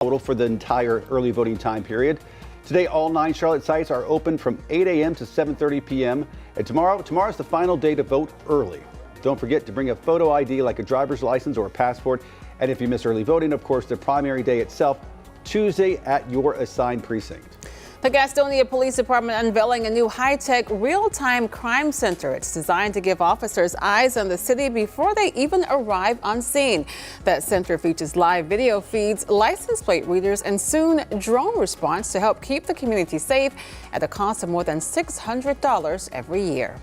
total for the entire early voting time period. Today, all 9 Charlotte sites are open from 8 a.m. to 7:30 p.m. And tomorrow's the final day to vote early. Don't forget to bring a photo ID like a driver's license or a passport. And if you miss early voting, of course, the primary day itself, Tuesday at your assigned precinct. The Gastonia Police Department unveiling a new high-tech real-time crime center. It's designed to give officers eyes on the city before they even arrive on scene. That center features live video feeds, license plate readers, and soon drone response to help keep the community safe at a cost of more than $600 every year.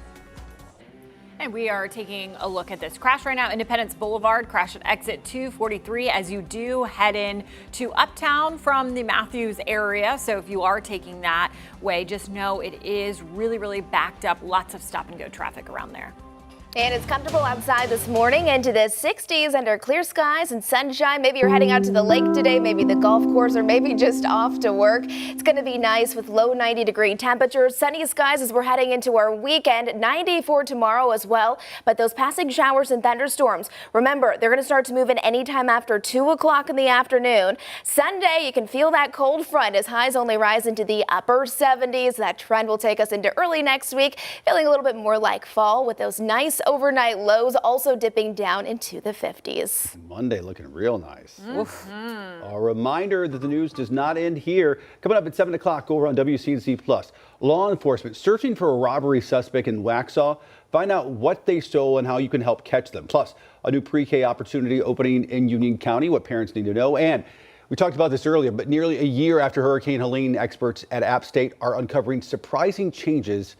And we are taking a look at this crash right now. Independence Boulevard, crash at exit 243 as you do head in to Uptown from the Matthews area. So if you are taking that way, just know it is really backed up. Lots of stop and go traffic around there. And it's comfortable outside this morning, into the 60s under clear skies and sunshine. Maybe you're heading out to the lake today, maybe the golf course, or maybe just off to work. It's going to be nice with low 90-degree temperatures, sunny skies as we're heading into our weekend. 90 for tomorrow as well. But those passing showers and thunderstorms, remember, they're going to start to move in anytime after 2 o'clock in the afternoon. Sunday, you can feel that cold front as highs only rise into the upper 70s. That trend will take us into early next week, feeling a little bit more like fall with those nice overnight lows also dipping down into the 50s. Monday looking real nice. A reminder that the news does not end here. Coming up at 7 o'clock over on WCNC Plus. Law enforcement searching for a robbery suspect in Waxhaw. Find out what they stole and how you can help catch them. Plus, a new pre-K opportunity opening in Union County, what parents need to know. And we talked about this earlier, but nearly a year after Hurricane Helene, experts at App State are uncovering surprising changes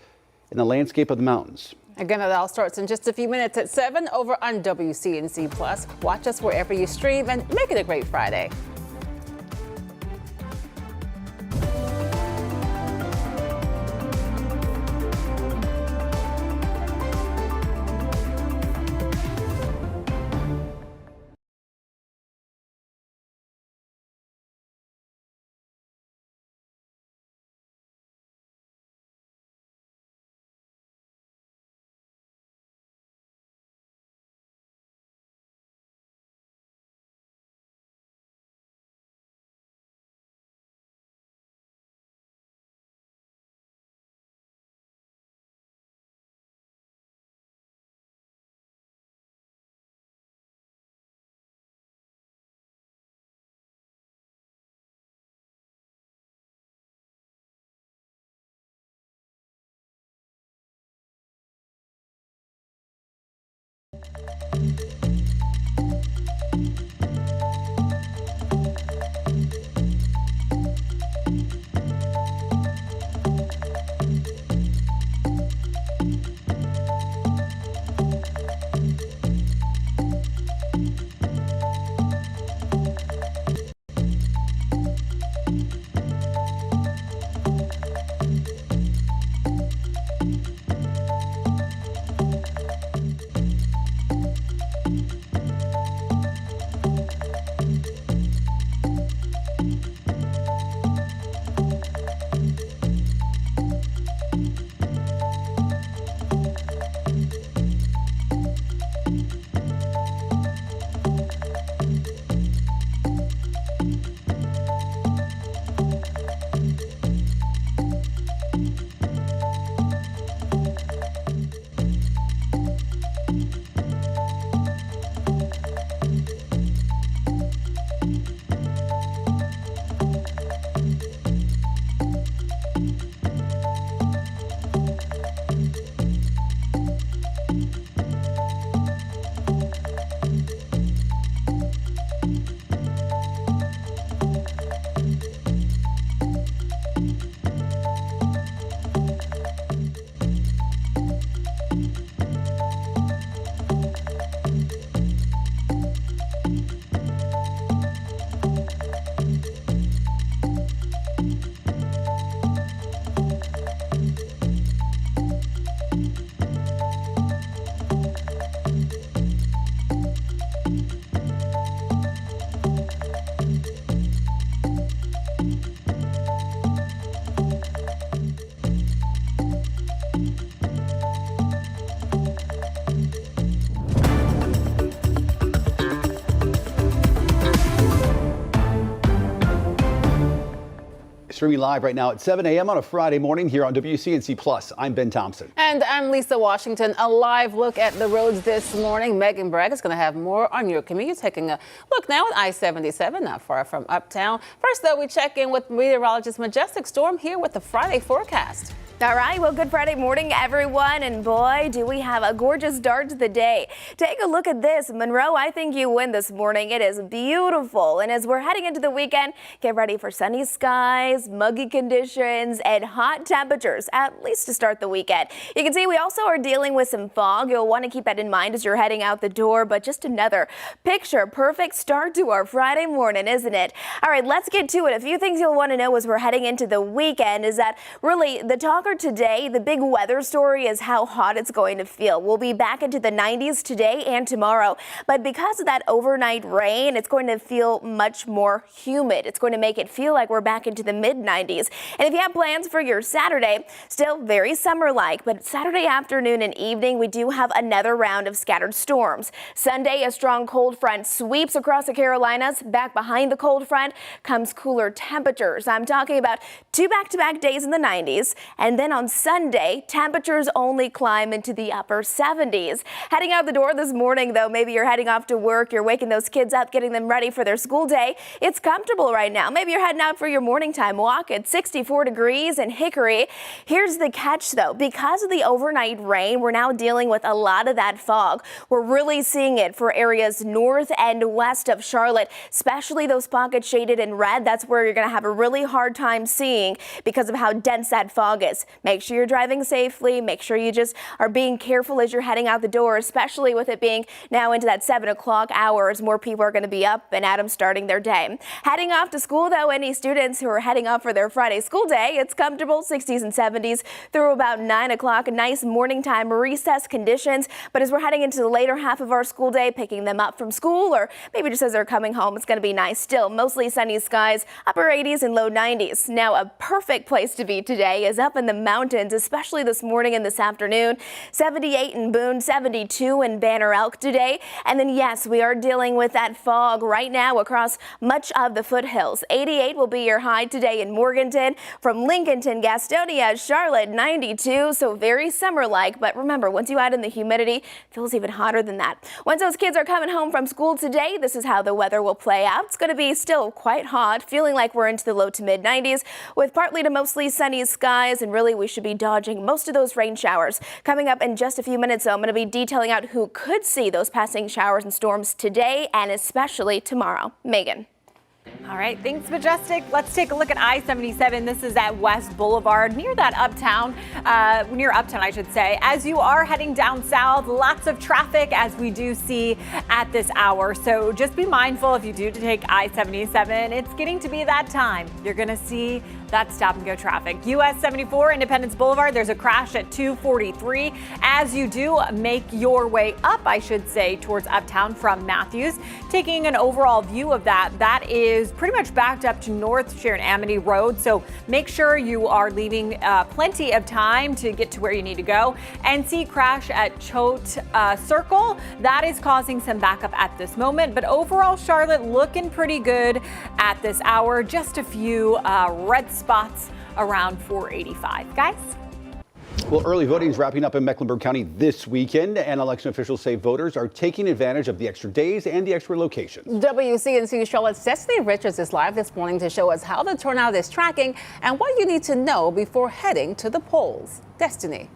in the landscape of the mountains. Again, it all starts in just a few minutes at 7 over on WCNC Plus. Watch us wherever you stream and make it a great Friday. streaming live right now at 7 a.m. on a Friday morning here on WCNC Plus. I'm Ben Thompson. And I'm Lisa Washington. A live look at the roads this morning. Megan Bragg is going to have more on your commute. Taking a look now at I-77, not far from Uptown. First, though, we check in with meteorologist Majestic Storm here with the Friday forecast. All right, well, good Friday morning, everyone, and boy, do we have a gorgeous start to the day. Take a look at this. Monroe, I think you win this morning. It is beautiful, and as we're heading into the weekend, get ready for sunny skies, muggy conditions, and hot temperatures, at least to start the weekend. You can see we also are dealing with some fog. You'll want to keep that in mind as you're heading out the door, but just another picture-perfect start to our Friday morning, isn't it? All right, let's get to it. A few things you'll want to know as we're heading into the weekend is that really the talk today, the big weather story is how hot it's going to feel. We'll be back into the 90s today and tomorrow, but because of that overnight rain, it's going to feel much more humid. It's going to make it feel like we're back into the mid-90s. And if you have plans for your Saturday, still very summer-like, but Saturday afternoon and evening, we do have another round of scattered storms. Sunday, a strong cold front sweeps across the Carolinas. Back behind the cold front comes cooler temperatures. I'm talking about 2 back-to-back days in the 90s, and then on Sunday, temperatures only climb into the upper 70s. Heading out the door this morning, though, maybe you're heading off to work, you're waking those kids up, getting them ready for their school day. It's comfortable right now. Maybe you're heading out for your morning time walk at 64 degrees in Hickory. Here's the catch, though. Because of the overnight rain, we're now dealing with a lot of that fog. We're really seeing it for areas north and west of Charlotte, especially those pockets shaded in red. That's where you're going to have a really hard time seeing because of how dense that fog is. Make sure you're driving safely. Make sure you just are being careful as you're heading out the door, especially with it being now into that 7 o'clock hour as more people are going to be up and at them starting their day. Heading off to school, though, any students who are heading off for their Friday school day, it's comfortable 60s and 70s through about 9 o'clock. Nice morning time recess conditions. But as we're heading into the later half of our school day, picking them up from school or maybe just as they're coming home, it's going to be nice still. Mostly sunny skies, upper 80s and low 90s. Now, a perfect place to be today is up in the mountains, especially this morning and this afternoon. 78 in Boone, 72 in Banner Elk today. And then, yes, we are dealing with that fog right now across much of the foothills. 88 will be your high today in Morganton. From Lincolnton, Gastonia, Charlotte, 92. So very summer-like. But remember, once you add in the humidity, it feels even hotter than that. Once those kids are coming home from school today, this is how the weather will play out. It's going to be still quite hot, feeling like we're into the low to mid 90s with partly to mostly sunny skies, and really we should be dodging most of those rain showers. Coming up in just a few minutes, though, I'm going to be detailing out who could see those passing showers and storms today and especially tomorrow. Megan. All right, thanks, Majestic. Let's take a look at I-77. This is at West Boulevard, near Uptown, I should say. As you are heading down south, lots of traffic as we do see at this hour. So just be mindful if you do take I-77. It's getting to be that time. You're going to see that stop and go traffic. US 74 Independence Boulevard, there's a crash at 243. As you do make your way up, I should say, towards Uptown from Matthews, taking an overall view of that is pretty much backed up to North Sharon Amity Road. So make sure you are leaving plenty of time to get to where you need to go. NC crash at Choate Circle. That is causing some backup at this moment. But overall, Charlotte looking pretty good at this hour. Just a few red spots around 485. Guys? Well, early voting is wrapping up in Mecklenburg County this weekend, and election officials say voters are taking advantage of the extra days and the extra locations. WCNC Charlotte's Destiny Richards is live this morning to show us how the turnout is tracking and what you need to know before heading to the polls. Destiny.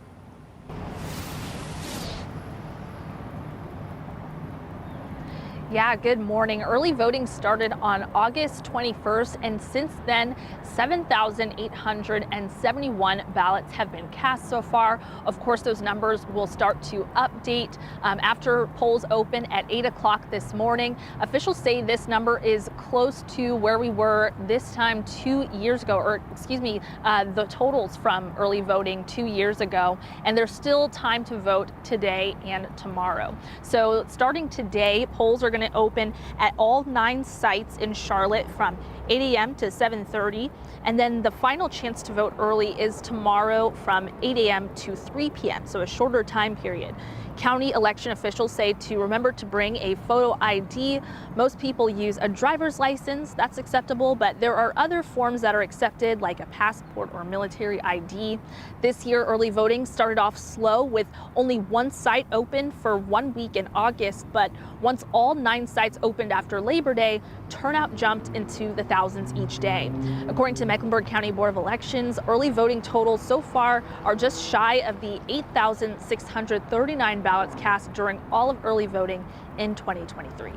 Yeah, good morning. Early voting started on August 21st, and since then, 7,871 ballots have been cast so far. Of course, those numbers will start to update after polls open at 8 o'clock this morning. Officials say this number is close to where we were this time 2 years ago, or excuse me, the totals from early voting 2 years ago. And there's still time to vote today and tomorrow. So starting today, polls are going to open at all 9 sites in Charlotte from 8 a.m. to 7:30, and then the final chance to vote early is tomorrow from 8 a.m. to 3 p.m., so a shorter time period. County election officials say to remember to bring a photo ID. Most people use a driver's license, that's acceptable, but there are other forms that are accepted, like a passport or military ID. This year, early voting started off slow with only one site open for 1 week in August, but once all 9 sites opened after Labor Day, turnout jumped into the thousands each day. According to Mecklenburg County Board of Elections, early voting totals so far are just shy of the 8,639 ballots cast during all of early voting in 2023.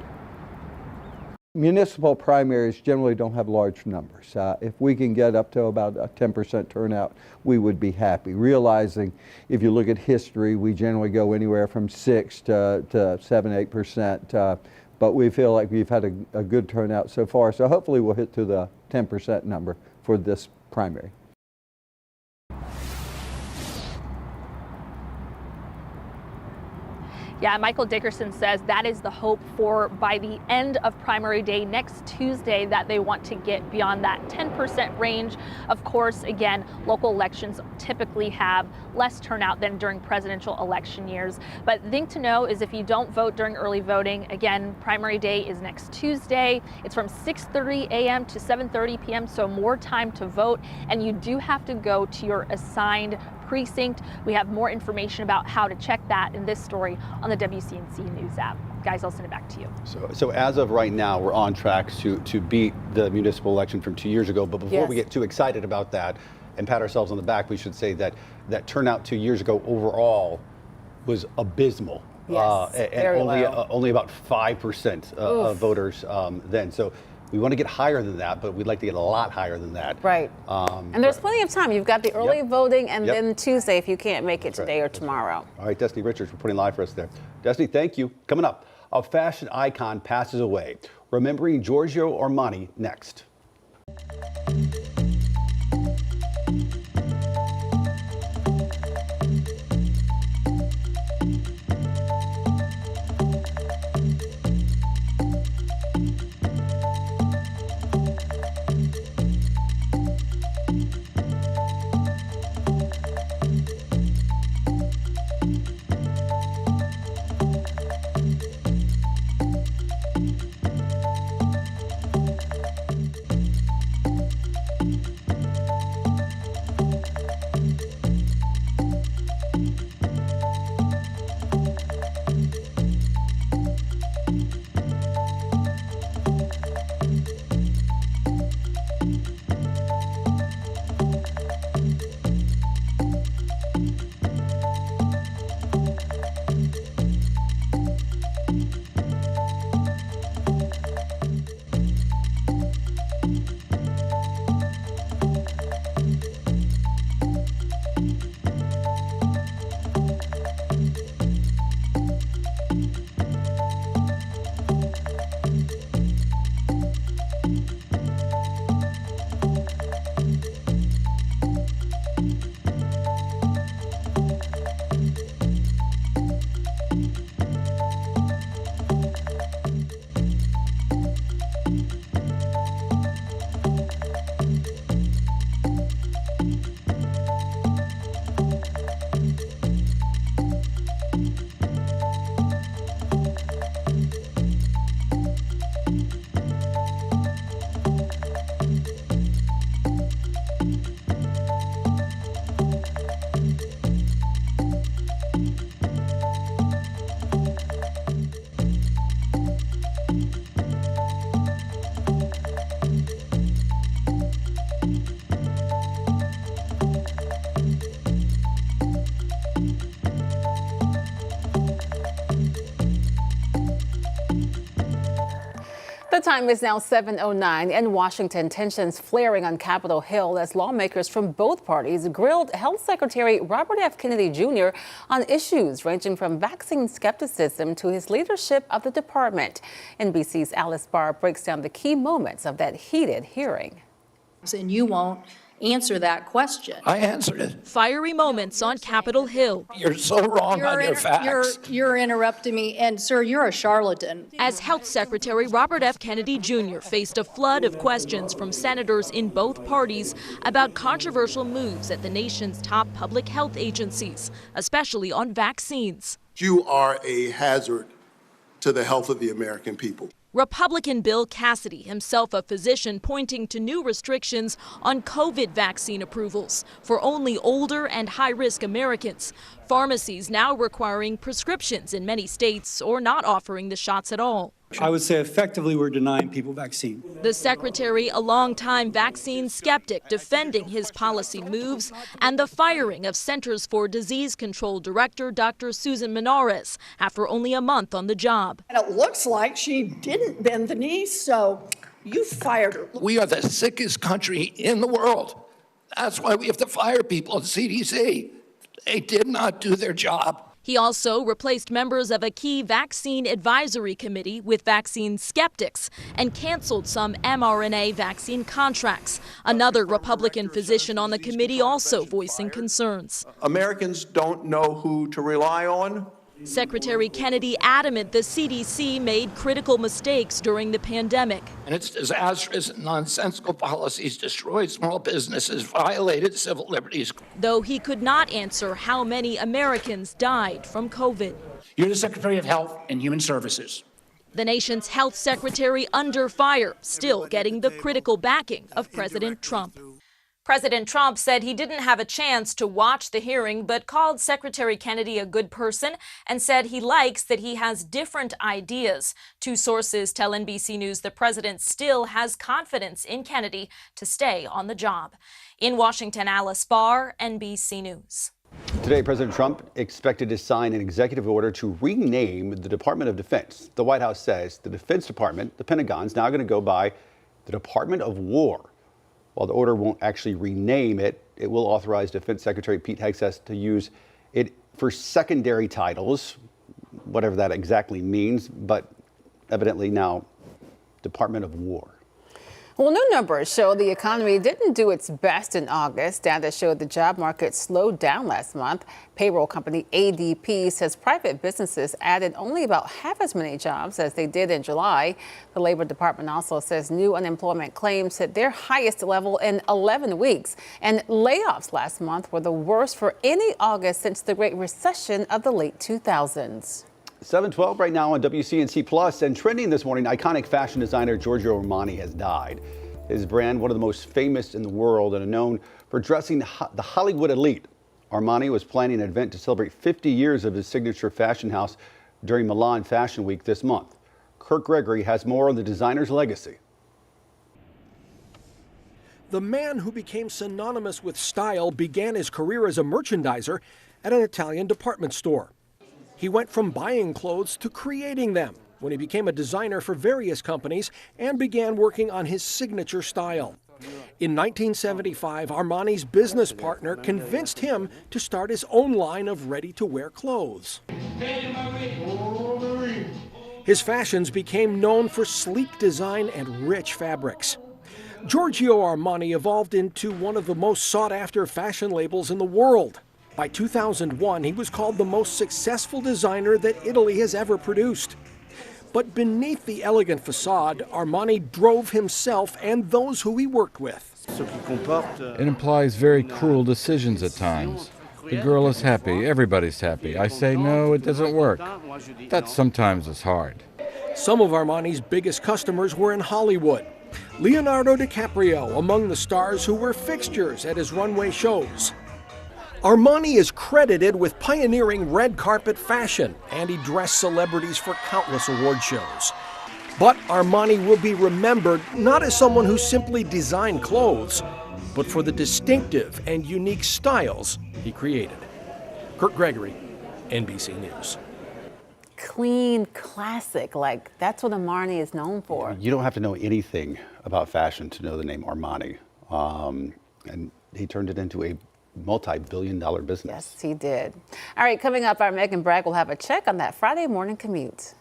Municipal primaries generally don't have large numbers. If we can get up to about a 10% turnout, we would be happy. Realizing if you look at history, we generally go anywhere from 6 to 7, 8%. But we feel like we've had a good turnout so far. So hopefully we'll hit to the 10% number for this primary. Yeah, Michael Dickerson says that is the hope for by the end of primary day next Tuesday, that they want to get beyond that 10% range. Of course, again, local elections typically have less turnout than during presidential election years. But the thing to know is if you don't vote during early voting, again, primary day is next Tuesday. It's from 6:30 a.m. to 7:30 p.m., so more time to vote. And you do have to go to your assigned precinct. We have more information about how to check that in this story on the WCNC News app. Guys, I'll send it back to you. So as of right now, we're on track to beat the municipal election from 2 years ago. But before we get too excited about that and pat ourselves on the back, we should say that turnout 2 years ago overall was abysmal. Yes, and only about 5% of voters then. So we want to get higher than that, but we'd like to get a lot higher than that. Right. And there's plenty of time. You've got the early voting and then Tuesday if you can't make it today or tomorrow. All right, Destiny Richards reporting live for us there. Destiny, thank you. Coming up, a fashion icon passes away. Remembering Giorgio Armani next. The time is now 7:09 in Washington. Tensions flaring on Capitol Hill as lawmakers from both parties grilled Health Secretary Robert F. Kennedy Jr. on issues ranging from vaccine skepticism to his leadership of the department. NBC's Alice Barr breaks down the key moments of that heated hearing. And you won't answer that question. I answered it. Fiery moments on Capitol Hill. You're so wrong on your facts. You're interrupting me, and sir, you're a charlatan. As Health Secretary Robert F. Kennedy Jr. faced a flood of questions from senators in both parties about controversial moves at the nation's top public health agencies, especially on vaccines. You are a hazard to the health of the American people. Republican Bill Cassidy, himself a physician, pointing to new restrictions on COVID vaccine approvals for only older and high-risk Americans. Pharmacies now requiring prescriptions in many states or not offering the shots at all. I would say effectively we're denying people vaccine. The secretary, a longtime vaccine skeptic, defending his policy moves and the firing of Centers for Disease Control Director Dr. Susan Menares after only a month on the job. And it looks like she didn't bend the knee, so you fired her. We are the sickest country in the world. That's why we have to fire people at CDC. They did not do their job. He also replaced members of a key vaccine advisory committee with vaccine skeptics and canceled some mRNA vaccine contracts. Another Republican physician on the committee also voicing concerns. Americans don't know who to rely on. Secretary Kennedy adamant the CDC made critical mistakes during the pandemic. And its disastrous and nonsensical policies destroyed small businesses, violated civil liberties. Though he could not answer how many Americans died from COVID. You're the Secretary of Health and Human Services. The nation's health secretary under fire, still getting the critical backing of President Trump. President Trump said he didn't have a chance to watch the hearing, but called Secretary Kennedy a good person and said he likes that he has different ideas. Two sources tell NBC News the president still has confidence in Kennedy to stay on the job. In Washington, Alice Barr, NBC News. Today, President Trump expected to sign an executive order to rename the Department of Defense. The White House says the Defense Department, the Pentagon, is now going to go by the Department of War. While the order won't actually rename it, it will authorize Defense Secretary Pete Hegseth to use it for secondary titles, whatever that exactly means, but evidently now Department of War. Well, new numbers show the economy didn't do its best in August. Data showed the job market slowed down last month. Payroll company ADP says private businesses added only about half as many jobs as they did in July. The Labor Department also says new unemployment claims hit their highest level in 11 weeks. And layoffs last month were the worst for any August since the Great Recession of the late 2000s. 7:12 right now on WCNC Plus, and trending this morning, iconic fashion designer Giorgio Armani has died. His brand, one of the most famous in the world and known for dressing the Hollywood elite. Armani was planning an event to celebrate 50 years of his signature fashion house during Milan Fashion Week this month. Kirk Gregory has more on the designer's legacy. The man who became synonymous with style began his career as a merchandiser at an Italian department store. He went from buying clothes to creating them when he became a designer for various companies and began working on his signature style. In 1975, Armani's business partner convinced him to start his own line of ready-to-wear clothes. His fashions became known for sleek design and rich fabrics. Giorgio Armani evolved into one of the most sought-after fashion labels in the world. By 2001, he was called the most successful designer that Italy has ever produced. But beneath the elegant facade, Armani drove himself and those who he worked with. It implies very cruel decisions at times. The girl is happy, everybody's happy. I say, no, it doesn't work. That sometimes is hard. Some of Armani's biggest customers were in Hollywood. Leonardo DiCaprio among the stars who were fixtures at his runway shows. Armani is credited with pioneering red carpet fashion, and he dressed celebrities for countless award shows. But Armani will be remembered not as someone who simply designed clothes, but for the distinctive and unique styles he created. Kirk Gregory, NBC News. Clean, classic, like that's what Armani is known for. You don't have to know anything about fashion to know the name Armani. And he turned it into a multi-billion-dollar business. Yes, he did. All right, coming up, our Megan Bragg will have a check on that Friday morning commute.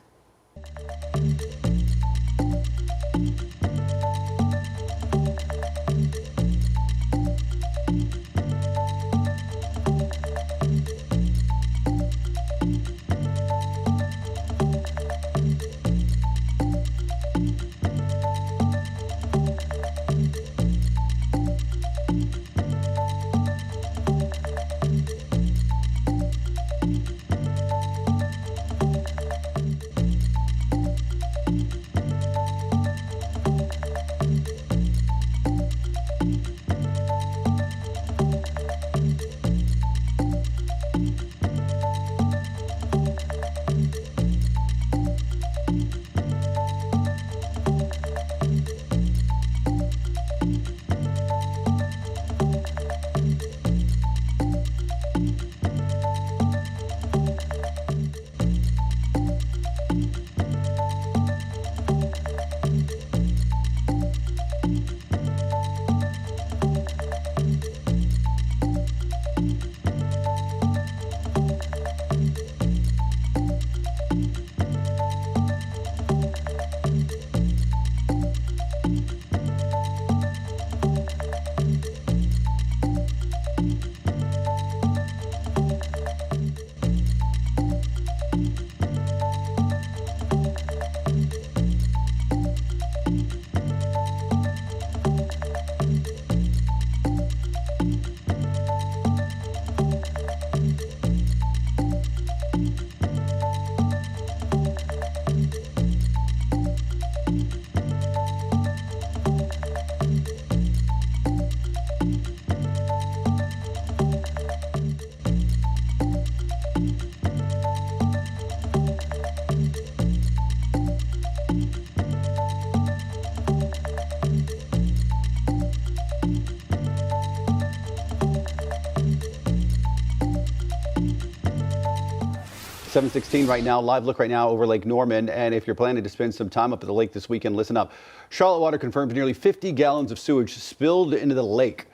7:16 right now, live look right now over Lake Norman. And if you're planning to spend some time up at the lake this weekend, listen up. Charlotte Water confirmed nearly 50 gallons of sewage spilled into the lake.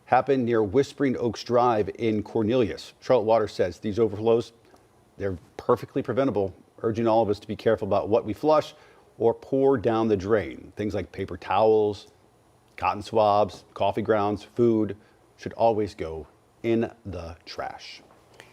Happened near Whispering Oaks Drive in Cornelius. Charlotte Water says these overflows, they're perfectly preventable, urging all of us to be careful about what we flush or pour down the drain. Things like paper towels, cotton swabs, coffee grounds, food should always go in the trash.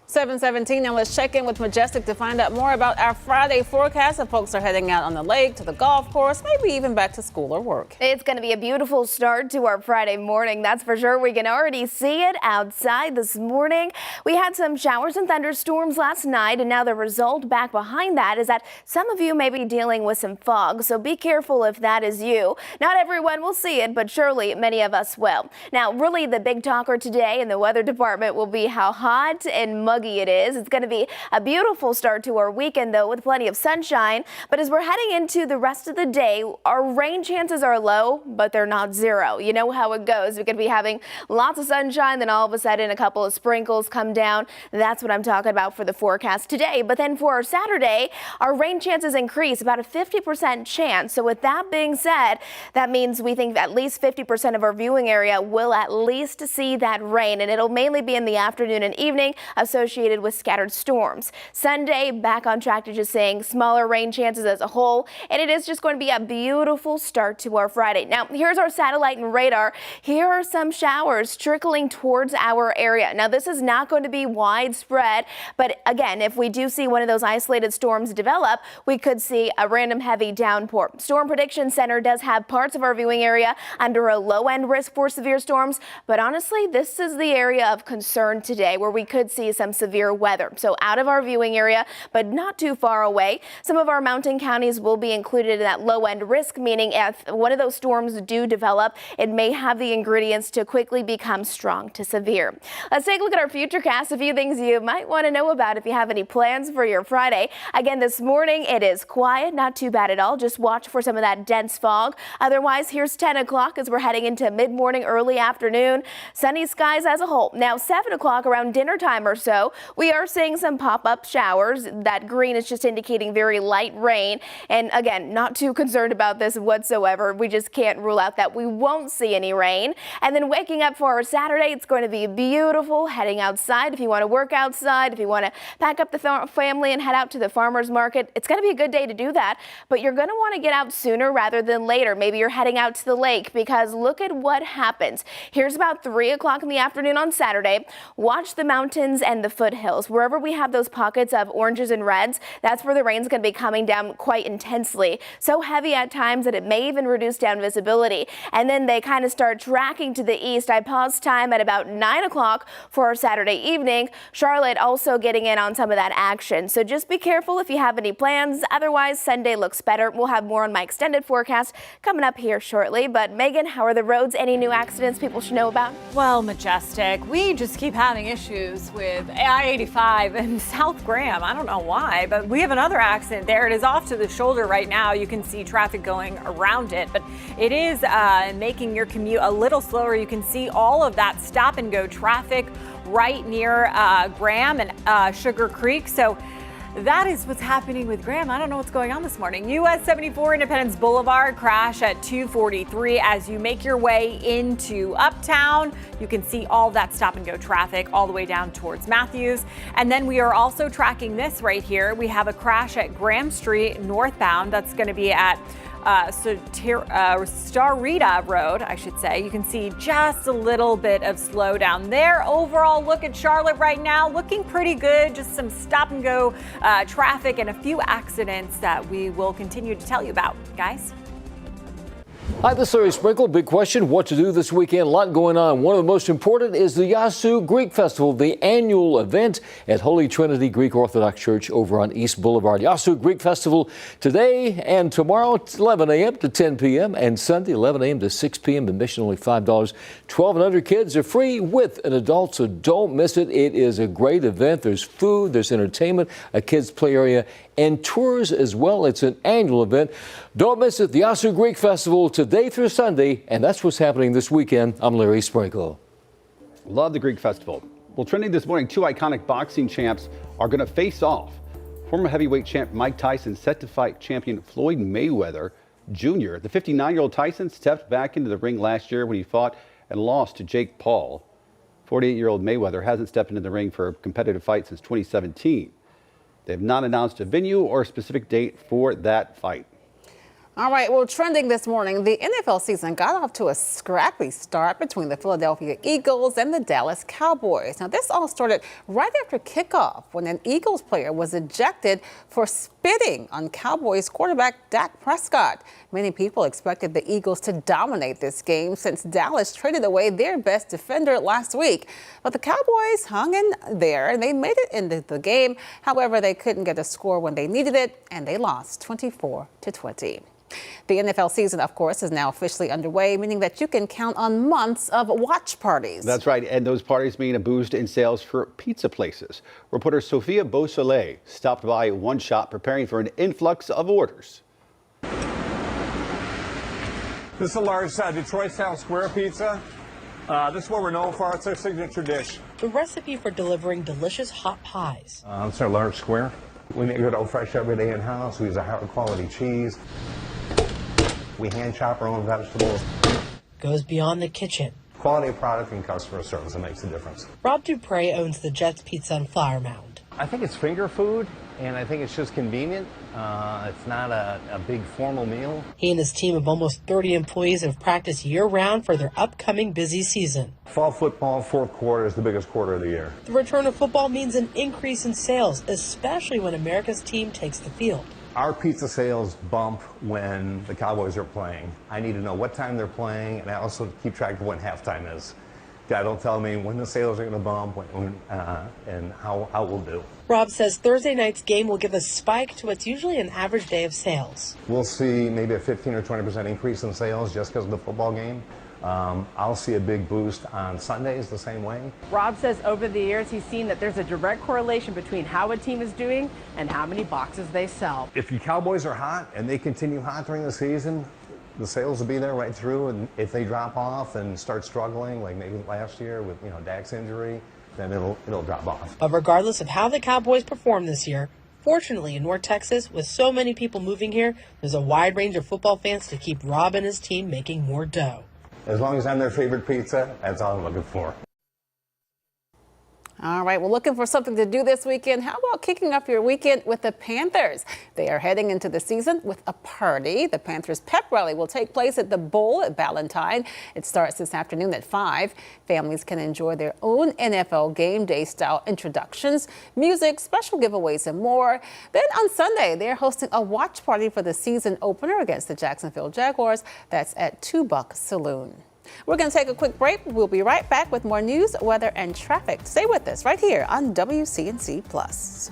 7:17. Now let's check in with Majestic to find out more about our Friday forecast. If folks are heading out on the lake, to the golf course, maybe even back to school or work. It's going to be a beautiful start to our Friday morning. That's for sure. We can already see it outside this morning. We had some showers and thunderstorms last night, and now the result back behind that is that some of you may be dealing with some fog. So be careful if that is you. Not everyone will see it, but surely many of us will. Now, really the big talker today in the weather department will be how hot and muggy it is. It's going to be a beautiful start to our weekend, though, with plenty of sunshine. But as we're heading into the rest of the day, our rain chances are low, but they're not zero. You know how it goes. We could be having lots of sunshine, then all of a sudden a couple of sprinkles come down. That's what I'm talking about for the forecast today. But then for our Saturday, our rain chances increase about a 50% chance. So with that being said, that means we think at least 50% of our viewing area will at least see that rain, and it'll mainly be in the afternoon and evening associated with scattered storms. Sunday, back on track to just saying smaller rain chances as a whole, and it is just going to be a beautiful start to our Friday. Now, here's our satellite and radar. Here are some showers trickling towards our area. Now, this is not going to be widespread, but again, if we do see one of those isolated storms develop, we could see a random heavy downpour. Storm Prediction Center does have parts of our viewing area under a low-end risk for severe storms, but honestly, this is the area of concern today where we could see some severe weather. So out of our viewing area, but not too far away. Some of our mountain counties will be included in that low-end risk, meaning if one of those storms do develop, it may have the ingredients to quickly become strong to severe. Let's take a look at our futurecast. A few things you might want to know about if you have any plans for your Friday. Again, this morning it is quiet, not too bad at all. Just watch for some of that dense fog. Otherwise, here's 10 o'clock as we're heading into mid-morning, early afternoon. Sunny skies as a whole. Now 7 o'clock around dinner time or so, we are seeing some pop-up showers. That green is just indicating very light rain. And again, not too concerned about this whatsoever. We just can't rule out that we won't see any rain. And then waking up for our Saturday, it's going to be beautiful. Heading outside if you want to work outside, if you want to pack up the family and head out to the farmer's market, it's going to be a good day to do that. But you're going to want to get out sooner rather than later. Maybe you're heading out to the lake, because look at what happens. Here's about 3 o'clock in the afternoon on Saturday. Watch the mountains and the foothills. Wherever we have those pockets of oranges and reds, that's where the rain's going to be coming down quite intensely. So heavy at times that it may even reduce down visibility. And then they kind of start tracking to the east. I paused time at about 9 o'clock for our Saturday evening. Charlotte also getting in on some of that action. So just be careful if you have any plans. Otherwise, Sunday looks better. We'll have more on my extended forecast coming up here shortly. But Megan, how are the roads? Any new accidents people should know about? Well, Majestic, we just keep having issues with I-85 and South Graham. I don't know why, but we have another accident there. It is off to the shoulder right now. You can see traffic going around it, but it is making your commute a little slower. You can see all of that stop and go traffic right near Graham and Sugar Creek. So that is what's happening with Graham. I don't know what's going on this morning. US 74 Independence Boulevard crash at 243 as you make your way into Uptown. You can see all that stop and go traffic all the way down towards Matthews. And then we are also tracking this right here. We have a crash at Graham Street northbound. That's going to be at Starita Road, I should say. You can see just a little bit of slowdown there. Overall look at Charlotte right now, looking pretty good. Just some stop and go traffic and a few accidents that we will continue to tell you about. Guys? Hi, this is Larry Sprinkle. Big question, what to do this weekend? A lot going on. One of the most important is the Yasu Greek Festival, the annual event at Holy Trinity Greek Orthodox Church over on East Boulevard. Yasu Greek Festival today and tomorrow, 11 a.m. to 10 p.m. and Sunday, 11 a.m. to 6 p.m. Admission only $5. 12 and under kids are free with an adult, so don't miss it. It is a great event. There's food, there's entertainment, a kids play area, and tours as well. It's an annual event. Don't miss it. The Yasu Greek Festival today through Sunday, and that's what's happening this weekend. I'm Larry Sprinkle. Love the Greek Festival. Well, trending this morning, two iconic boxing champs are going to face off. Former heavyweight champ Mike Tyson set to fight champion Floyd Mayweather Jr. The 59-year-old Tyson stepped back into the ring last year when he fought and lost to Jake Paul. 48-year-old Mayweather hasn't stepped into the ring for a competitive fight since 2017. They have not announced a venue or a specific date for that fight. All right, well, trending this morning, the NFL season got off to a scrappy start between the Philadelphia Eagles and the Dallas Cowboys. Now, this all started right after kickoff when an Eagles player was ejected for spitting on Cowboys quarterback Dak Prescott. Many people expected the Eagles to dominate this game since Dallas traded away their best defender last week. But the Cowboys hung in there and they made it into the game. However, they couldn't get a score when they needed it, and they lost 24-20. The NFL season, of course, is now officially underway, meaning that you can count on months of watch parties. That's right, and those parties mean a boost in sales for pizza places. Reporter Sophia Beausoleil stopped by one shop preparing for an influx of orders. This is a large Detroit Town Square pizza. This is what we're known for. It's our signature dish. The recipe for delivering delicious hot pies. It's our large square. We make it all fresh every day in-house. We use a high quality cheese. We hand chop our own vegetables. Goes beyond the kitchen. Quality of product and customer service that makes a difference. Rob Dupre owns the Jets Pizza on Flower Mound. I think it's finger food, and I think it's just convenient. It's not a big formal meal. He and his team of almost 30 employees have practiced year-round for their upcoming busy season. Fall football, fourth quarter is the biggest quarter of the year. The return of football means an increase in sales, especially when America's team takes the field. Our pizza sales bump when the Cowboys are playing. I need to know what time they're playing, and I also keep track of when halftime is. That'll tell me when the sales are going to bump and how we'll do. Rob says Thursday night's game will give a spike to what's usually an average day of sales. We'll see maybe a 15 or 20% increase in sales just because of the football game. I'll see a big boost on Sundays the same way. Rob says over the years he's seen that there's a direct correlation between how a team is doing and how many boxes they sell. If your Cowboys are hot and they continue hot during the season, the sales will be there right through. And if they drop off and start struggling, like maybe last year with Dak's injury, then it'll drop off. But regardless of how the Cowboys perform this year, fortunately in North Texas, with so many people moving here, there's a wide range of football fans to keep Rob and his team making more dough. As long as I'm their favorite pizza, that's all I'm looking for. All right, well, looking for something to do this weekend? How about kicking off your weekend with the Panthers? They are heading into the season with a party. The Panthers pep rally will take place at the Bowl at Ballantyne. It starts this afternoon at 5. Families can enjoy their own NFL game day style introductions, music, special giveaways, and more. Then on Sunday, they're hosting a watch party for the season opener against the Jacksonville Jaguars. That's at Two Buck Saloon. We're going to take a quick break. We'll be right back with more news, weather, and traffic. Stay with us right here on WCNC Plus.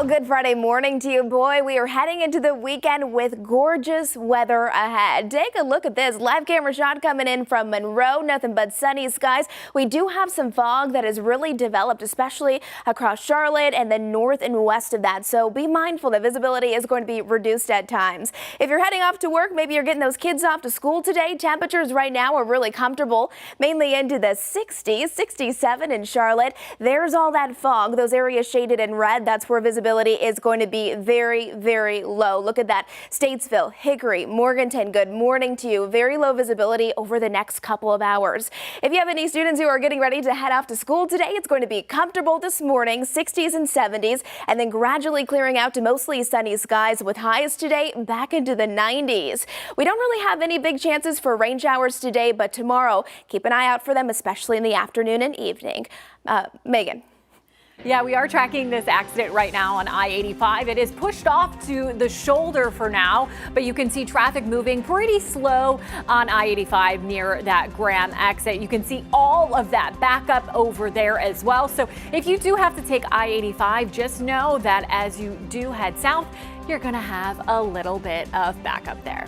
Well, good Friday morning to you, boy. We are heading into the weekend with gorgeous weather ahead. Take a look at this live camera shot coming in from Monroe. Nothing but sunny skies. We do have some fog that has really developed, especially across Charlotte and the north and west of that. So be mindful that visibility is going to be reduced at times. If you're heading off to work, maybe you're getting those kids off to school today. Temperatures right now are really comfortable, mainly into the 60s, 67 in Charlotte. There's all that fog, those areas shaded in red. That's where visibility is going to be very, very low. Look at that. Statesville, Hickory, Morganton, good morning to you. Very low visibility over the next couple of hours. If you have any students who are getting ready to head off to school today, it's going to be comfortable this morning, 60s and 70s, and then gradually clearing out to mostly sunny skies with highs today back into the 90s. We don't really have any big chances for rain showers today, but tomorrow, keep an eye out for them, especially in the afternoon and evening. Megan. Yeah, we are tracking this accident right now on I-85. It is pushed off to the shoulder for now, but you can see traffic moving pretty slow on I-85 near that Graham exit. You can see all of that backup over there as well. So if you do have to take I-85, just know that as you do head south, you're going to have a little bit of backup there.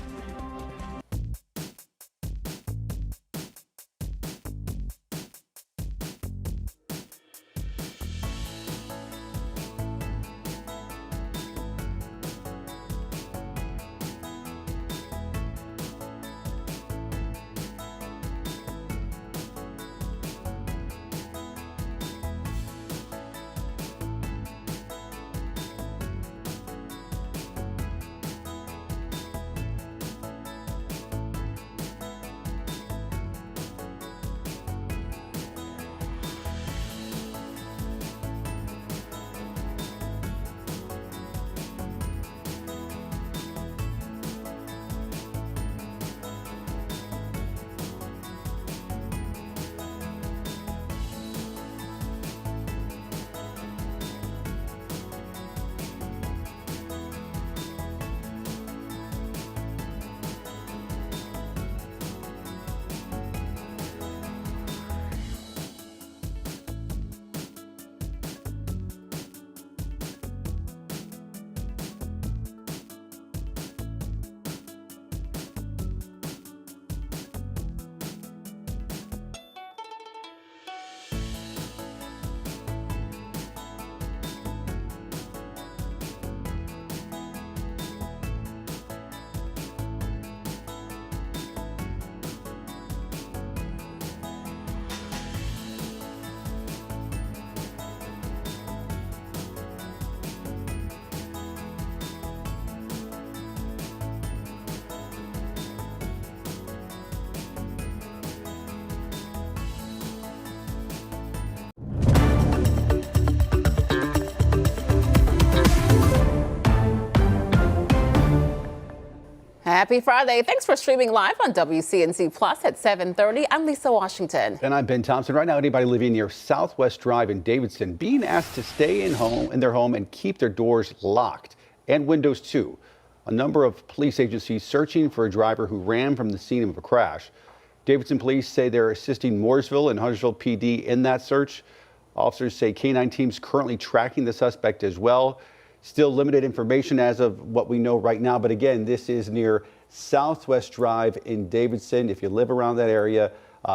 Happy Friday. Thanks for streaming live on WCNC Plus at 7:30. I'm Lisa Washington. And I'm Ben Thompson. Right now, anybody living near Southwest Drive in Davidson being asked to stay in their home and keep their doors locked and windows too. A number of police agencies searching for a driver who ran from the scene of a crash. Davidson police say they're assisting Mooresville and Huntersville PD in that search. Officers say K-9 teams currently tracking the suspect as well. Still limited information as of what we know right now. But again, this is near Southwest Drive in Davidson. If you live around that area,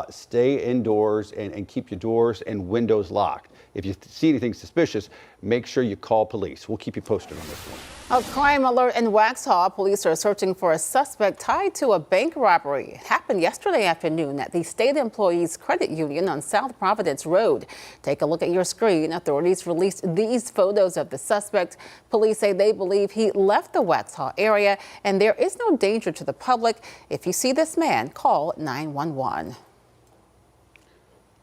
stay indoors and keep your doors and windows locked. If you see anything suspicious, make sure you call police. We'll keep you posted on this one. A crime alert in Waxhaw. Police are searching for a suspect tied to a bank robbery. It happened yesterday afternoon at the State Employees Credit Union on South Providence Road. Take a look at your screen. Authorities released these photos of the suspect. Police say they believe he left the Waxhaw area and there is no danger to the public. If you see this man, call 911.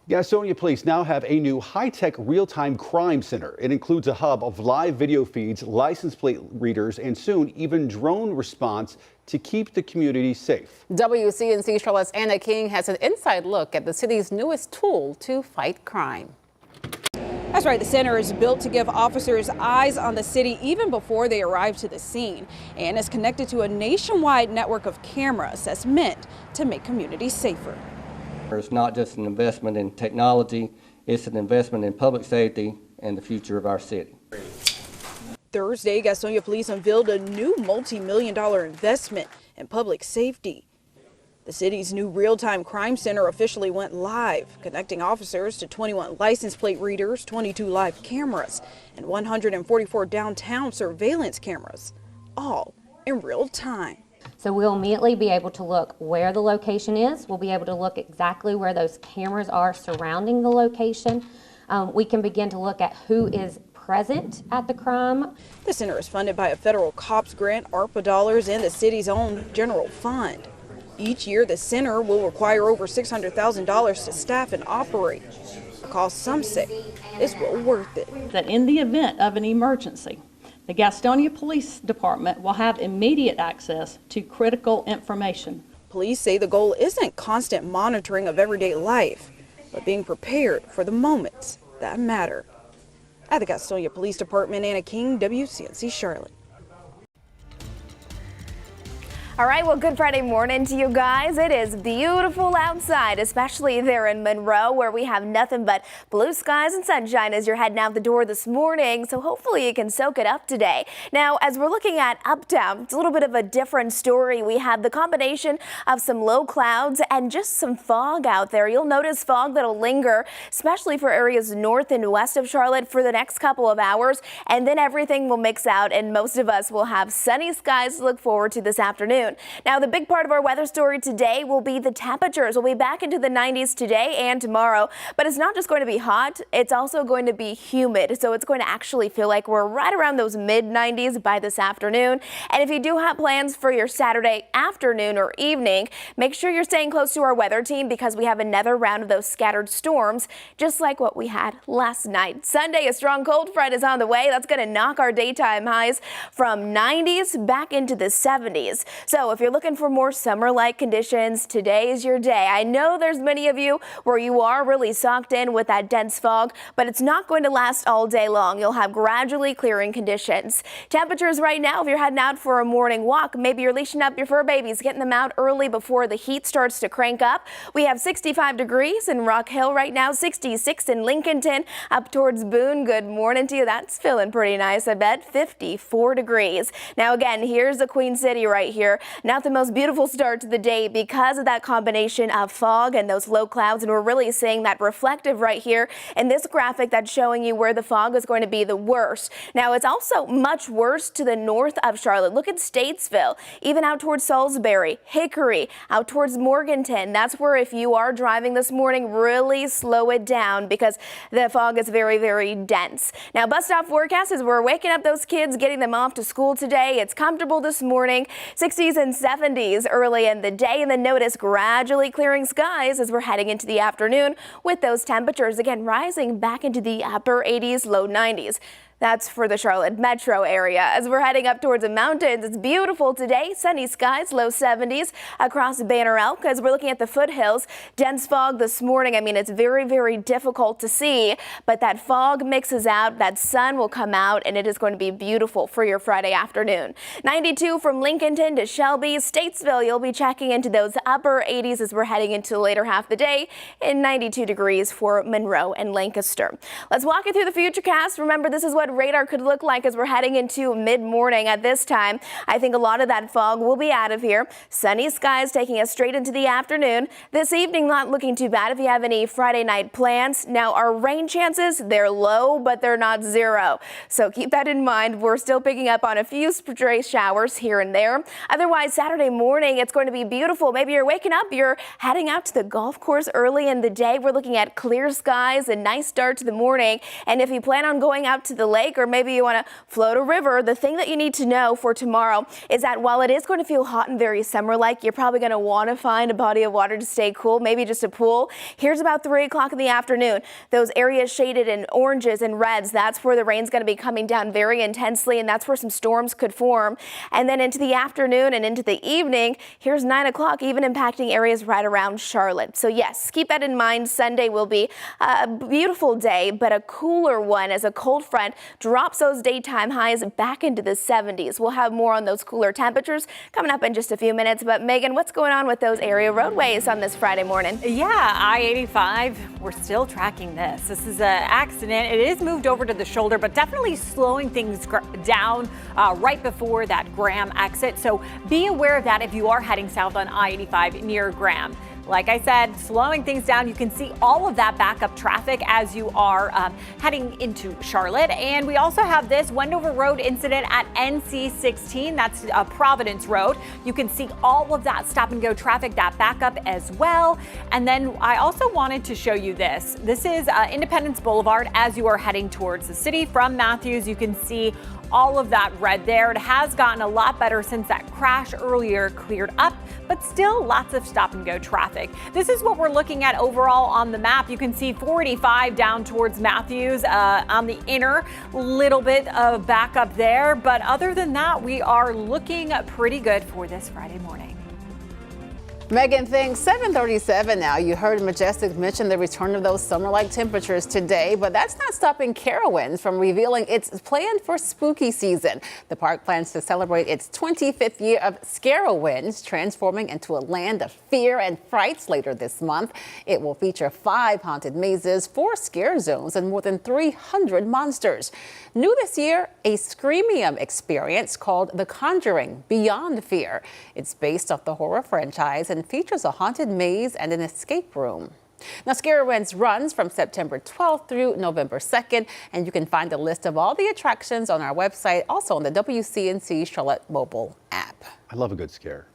Gastonia police now have a new high-tech real-time crime center. It includes a hub of live video feeds, license plate readers, and soon even drone response to keep the community safe. WCNC Charlotte's Anna King has an inside look at the city's newest tool to fight crime. That's right. The center is built to give officers eyes on the city even before they arrive to the scene, and is connected to a nationwide network of cameras that's meant to make communities safer. It's not just an investment in technology, it's an investment in public safety and the future of our city. Thursday, Gastonia police unveiled a new multi-million-dollar investment in public safety. The city's new real-time crime center officially went live, connecting officers to 21 license plate readers, 22 live cameras, and 144 downtown surveillance cameras, all in real time. So we'll immediately be able to look where the location is. We'll be able to look exactly where those cameras are surrounding the location. We can begin to look at who is present at the crime. The center is funded by a federal COPS grant, ARPA dollars, and the city's own general fund. Each year, the center will require over $600,000 to staff and operate, a cost some say is well worth it. That in the event of an emergency, the Gastonia Police Department will have immediate access to critical information. Police say the goal isn't constant monitoring of everyday life, but being prepared for the moments that matter. At the Gastonia Police Department, Anna King, WCNC Charlotte. All right, well, good Friday morning to you guys. It is beautiful outside, especially there in Monroe, where we have nothing but blue skies and sunshine as you're heading out the door this morning. So hopefully you can soak it up today. Now, as we're looking at uptown, it's a little bit of a different story. We have the combination of some low clouds and just some fog out there. You'll notice fog that'll linger, especially for areas north and west of Charlotte for the next couple of hours. And then everything will mix out and most of us will have sunny skies to look forward to this afternoon. Now, the big part of our weather story today will be the temperatures. We'll be back into the 90s today and tomorrow, but it's not just going to be hot, it's also going to be humid. So it's going to actually feel like we're right around those mid-90s by this afternoon. And if you do have plans for your Saturday afternoon or evening, make sure you're staying close to our weather team because we have another round of those scattered storms, just like what we had last night. Sunday, a strong cold front is on the way. That's going to knock our daytime highs from 90s back into the 70s. So if you're looking for more summer-like conditions, today is your day. I know there's many of you where you are really socked in with that dense fog, but it's not going to last all day long. You'll have gradually clearing conditions. Temperatures right now, if you're heading out for a morning walk, maybe you're leashing up your fur babies, getting them out early before the heat starts to crank up. We have 65 degrees in Rock Hill right now, 66 in Lincolnton, up towards Boone. Good morning to you. That's feeling pretty nice, I bet. 54 degrees. Now again, here's the Queen City right here. Not the most beautiful start to the day because of that combination of fog and those low clouds, and we're really seeing that reflective right here in this graphic that's showing you where the fog is going to be the worst. Now, it's also much worse to the north of Charlotte. Look at Statesville, even out towards Salisbury, Hickory, out towards Morganton. That's where if you are driving this morning, really slow it down because the fog is very, very dense. Now, bus stop forecast is we're waking up those kids, getting them off to school today. It's comfortable this morning, 60s and 70s early in the day, and then notice gradually clearing skies as we're heading into the afternoon with those temperatures again rising back into the upper 80s, low 90s. That's for the Charlotte metro area. As we're heading up towards the mountains, it's beautiful today. Sunny skies, low 70s across Banner Elk. As we're looking at the foothills, dense fog this morning. I mean, it's very, very difficult to see, but that fog mixes out. That sun will come out, and it is going to be beautiful for your Friday afternoon. 92 from Lincolnton to Shelby. Statesville, you'll be checking into those upper 80s as we're heading into the later half of the day, and 92 degrees for Monroe and Lancaster. Let's walk you through the futurecast. Remember, this is what radar could look like as we're heading into mid-morning at this time. I think a lot of that fog will be out of here. Sunny skies taking us straight into the afternoon. This evening not looking too bad if you have any Friday night plans. Now our rain chances, they're low, but they're not zero. So keep that in mind. We're still picking up on a few stray showers here and there. Otherwise, Saturday morning, it's going to be beautiful. Maybe you're waking up, you're heading out to the golf course early in the day. We're looking at clear skies, a nice start to the morning. And if you plan on going out to the lake, or maybe you want to float a river, the thing that you need to know for tomorrow is that while it is going to feel hot and very summer-like, you're probably going to want to find a body of water to stay cool, maybe just a pool. Here's about 3 o'clock in the afternoon. Those areas shaded in oranges and reds, that's where the rain's going to be coming down very intensely, and that's where some storms could form. And then into the afternoon and into the evening, here's 9 o'clock, even impacting areas right around Charlotte. So yes, keep that in mind. Sunday will be a beautiful day, but a cooler one as a cold front drops those daytime highs back into the 70s. We'll have more on those cooler temperatures coming up in just a few minutes. But Megan, what's going on with those area roadways on this Friday morning? Yeah, I-85, we're still tracking this. This is an accident. It is moved over to the shoulder, but definitely slowing things down right before that Graham exit. So be aware of that if you are heading south on I-85 near Graham. Like I said, slowing things down. You can see all of that backup traffic as you are heading into Charlotte. And we also have this Wendover Road incident at NC 16. That's Providence Road. You can see all of that stop and go traffic, that backup as well. And then I also wanted to show you this. This is Independence Boulevard as you are heading towards the city from Matthews. You can see all of that red there. It has gotten a lot better since that crash earlier cleared up, but still lots of stop and go traffic. This is what we're looking at overall on the map. You can see 485 down towards Matthews on the inner, little bit of backup there. But other than that, we are looking pretty good for this Friday morning. Megan, thanks. 7:37 now. You heard Majestic mention the return of those summer-like temperatures today, but that's not stopping Carowinds from revealing its plan for spooky season. The park plans to celebrate its 25th year of Carowinds, transforming into a land of fear and frights later this month. It will feature 5 haunted mazes, 4 scare zones, and more than 300 monsters. New this year, a Screamium experience called The Conjuring Beyond Fear. It's based off the horror franchise and features a haunted maze and an escape room. Now, Carowinds runs from September 12th through November 2nd, and you can find a list of all the attractions on our website, also on the WCNC Charlotte mobile app. I love a good scare.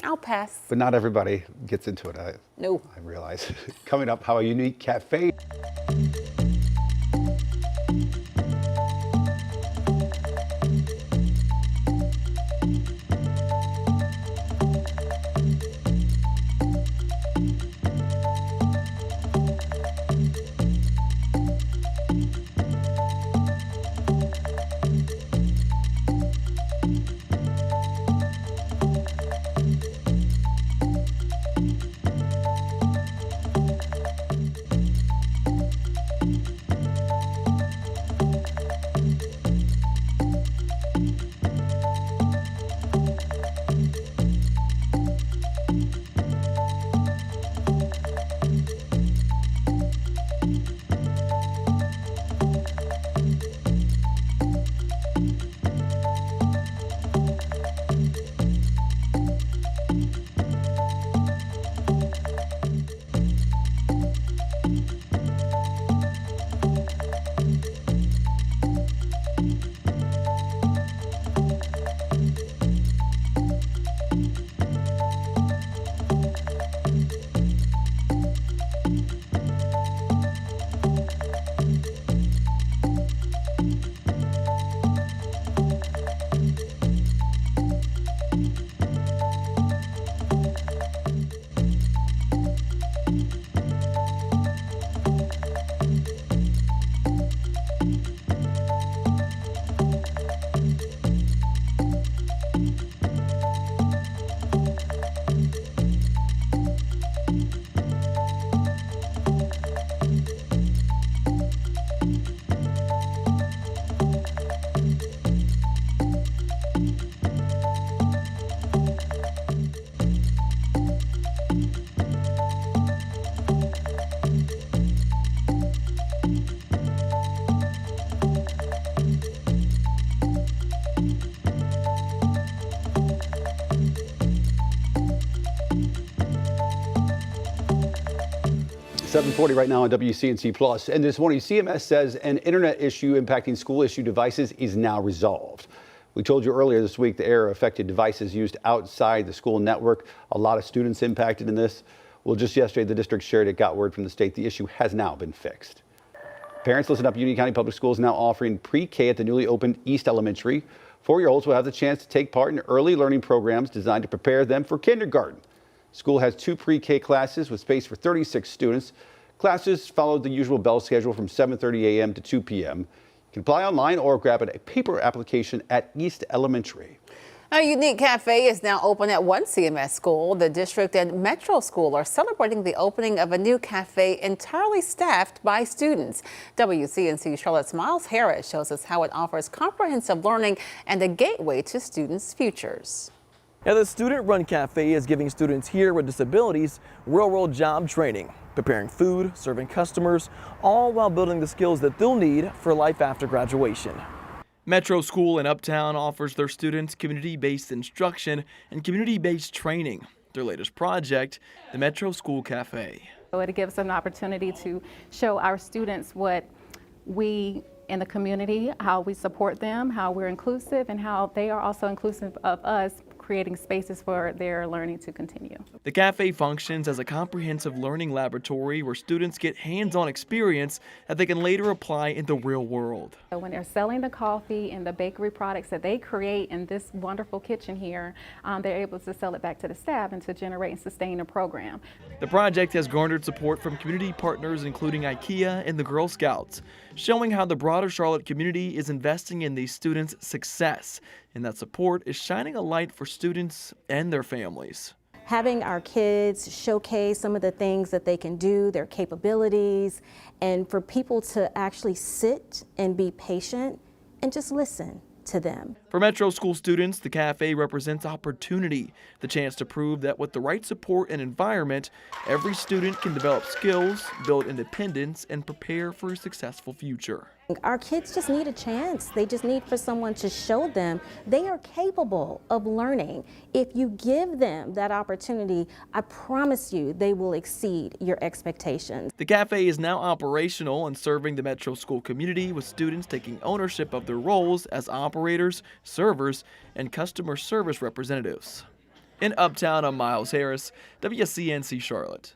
I'll pass. But not everybody gets into it. No. I realize. Coming up, how a unique cafe. .40 right now on WCNC Plus. And this morning, CMS says an internet issue impacting school-issue devices is now resolved. We told you earlier this week the error affected devices used outside the school network. A lot of students impacted in this. Well, just yesterday, the district shared it got word from the state the issue has now been fixed. Parents, listen up. Union County Public Schools now offering pre-K at the newly opened East Elementary. 4-year-olds will have the chance to take part in early learning programs designed to prepare them for kindergarten. School has 2 pre-K classes with space for 36 students. Classes followed the usual bell schedule from 7:30 a.m. to 2 p.m. You can apply online or grab a paper application at East Elementary. A unique cafe is now open at one CMS school. The district and Metro School are celebrating the opening of a new cafe entirely staffed by students. WCNC Charlotte's Miles Harris shows us how it offers comprehensive learning and a gateway to students' futures. Now, the student-run cafe is giving students here with disabilities real-world job training, preparing food, serving customers, all while building the skills that they'll need for life after graduation. Metro School in Uptown offers their students community-based instruction and community-based training. Their latest project, the Metro School Cafe. So it gives them an opportunity to show our students what we in the community, how we support them, how we're inclusive, and how they are also inclusive of us, creating spaces for their learning to continue. The cafe functions as a comprehensive learning laboratory where students get hands-on experience that they can later apply in the real world. So when they're selling the coffee and the bakery products that they create in this wonderful kitchen here, they're able to sell it back to the staff and to generate and sustain a program. The project has garnered support from community partners including IKEA and the Girl Scouts, showing how the broader Charlotte community is investing in these students' success. And that support is shining a light for students and their families. Having our kids showcase some of the things that they can do, their capabilities, and for people to actually sit and be patient and just listen to them. For Metro School students, the cafe represents opportunity, the chance to prove that with the right support and environment, every student can develop skills, build independence, and prepare for a successful future. Our kids just need a chance. They just need for someone to show them they are capable of learning. If you give them that opportunity, I promise you they will exceed your expectations. The cafe is now operational and serving the Metro School community with students taking ownership of their roles as operators, servers, and customer service representatives. In Uptown, I'm Miles Harris, WCNC Charlotte.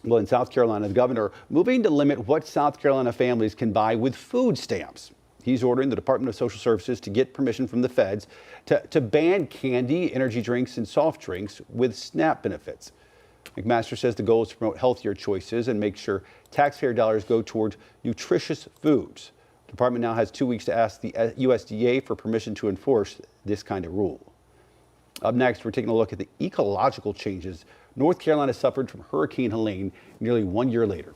Well, in South Carolina, the governor moving to limit what South Carolina families can buy with food stamps. He's ordering the Department of Social Services to get permission from the feds to ban candy, energy drinks, and soft drinks with SNAP benefits. McMaster says the goal is to promote healthier choices and make sure taxpayer dollars go toward nutritious foods. The department now has 2 weeks to ask the USDA for permission to enforce this kind of rule. Up next, we're taking a look at the ecological changes North Carolina suffered from Hurricane Helene nearly 1 year later.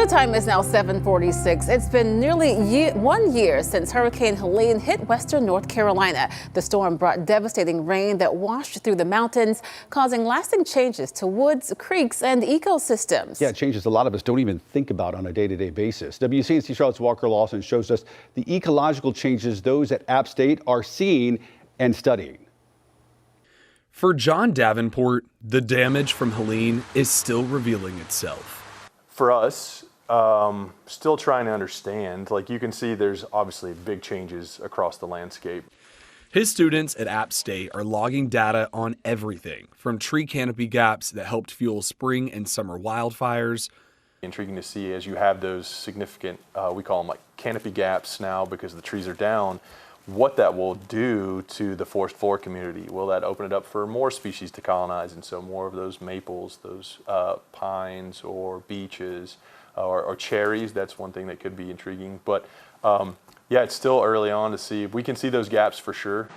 The time is now 7:46. It's been nearly 1 year since Hurricane Helene hit western North Carolina. The storm brought devastating rain that washed through the mountains, causing lasting changes to woods, creeks, and ecosystems. Yeah, changes a lot of us don't even think about on a day-to-day basis. WCNC Charlotte's Walker Lawson shows us the ecological changes those at App State are seeing and studying. For John Davenport, the damage from Helene is still revealing itself. For us, still trying to understand. Like you can see, there's obviously big changes across the landscape. His students at App State are logging data on everything from tree canopy gaps that helped fuel spring and summer wildfires. Intriguing to see as you have those significant, we call them like canopy gaps now because the trees are down, what that will do to the forest floor community. Will that open it up for more species to colonize, and so more of those maples, those pines or beeches or cherries? That's one thing that could be intriguing. But yeah, it's still early on to see. We can see those gaps for sure.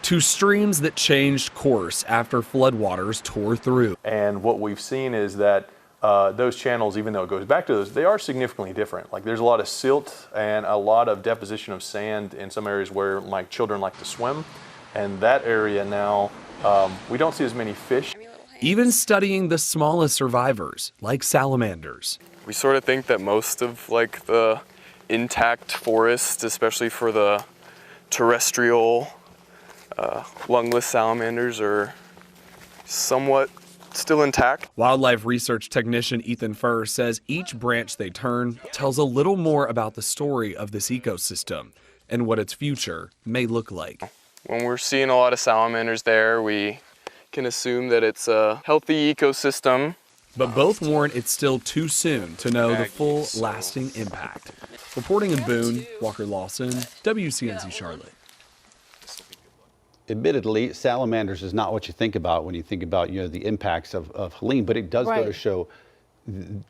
To streams that changed course after floodwaters tore through. And what we've seen is that those channels, even though it goes back to those, they are significantly different. Like there's a lot of silt and a lot of deposition of sand in some areas where my children like to swim. And that area now, we don't see as many fish. Even studying the smallest survivors, like salamanders. We sort of think that most of like the intact forest, especially for the terrestrial lungless salamanders, are somewhat still intact. Wildlife research technician Ethan Furr says each branch they turn tells a little more about the story of this ecosystem and what its future may look like. When we're seeing a lot of salamanders there, we can assume that it's a healthy ecosystem. But both warn it's still too soon to know the full lasting impact. Reporting in Boone, Walker Lawson, WCNC Charlotte. Admittedly, salamanders is not what you think about when you think about, the impacts of Helene, but it does go to show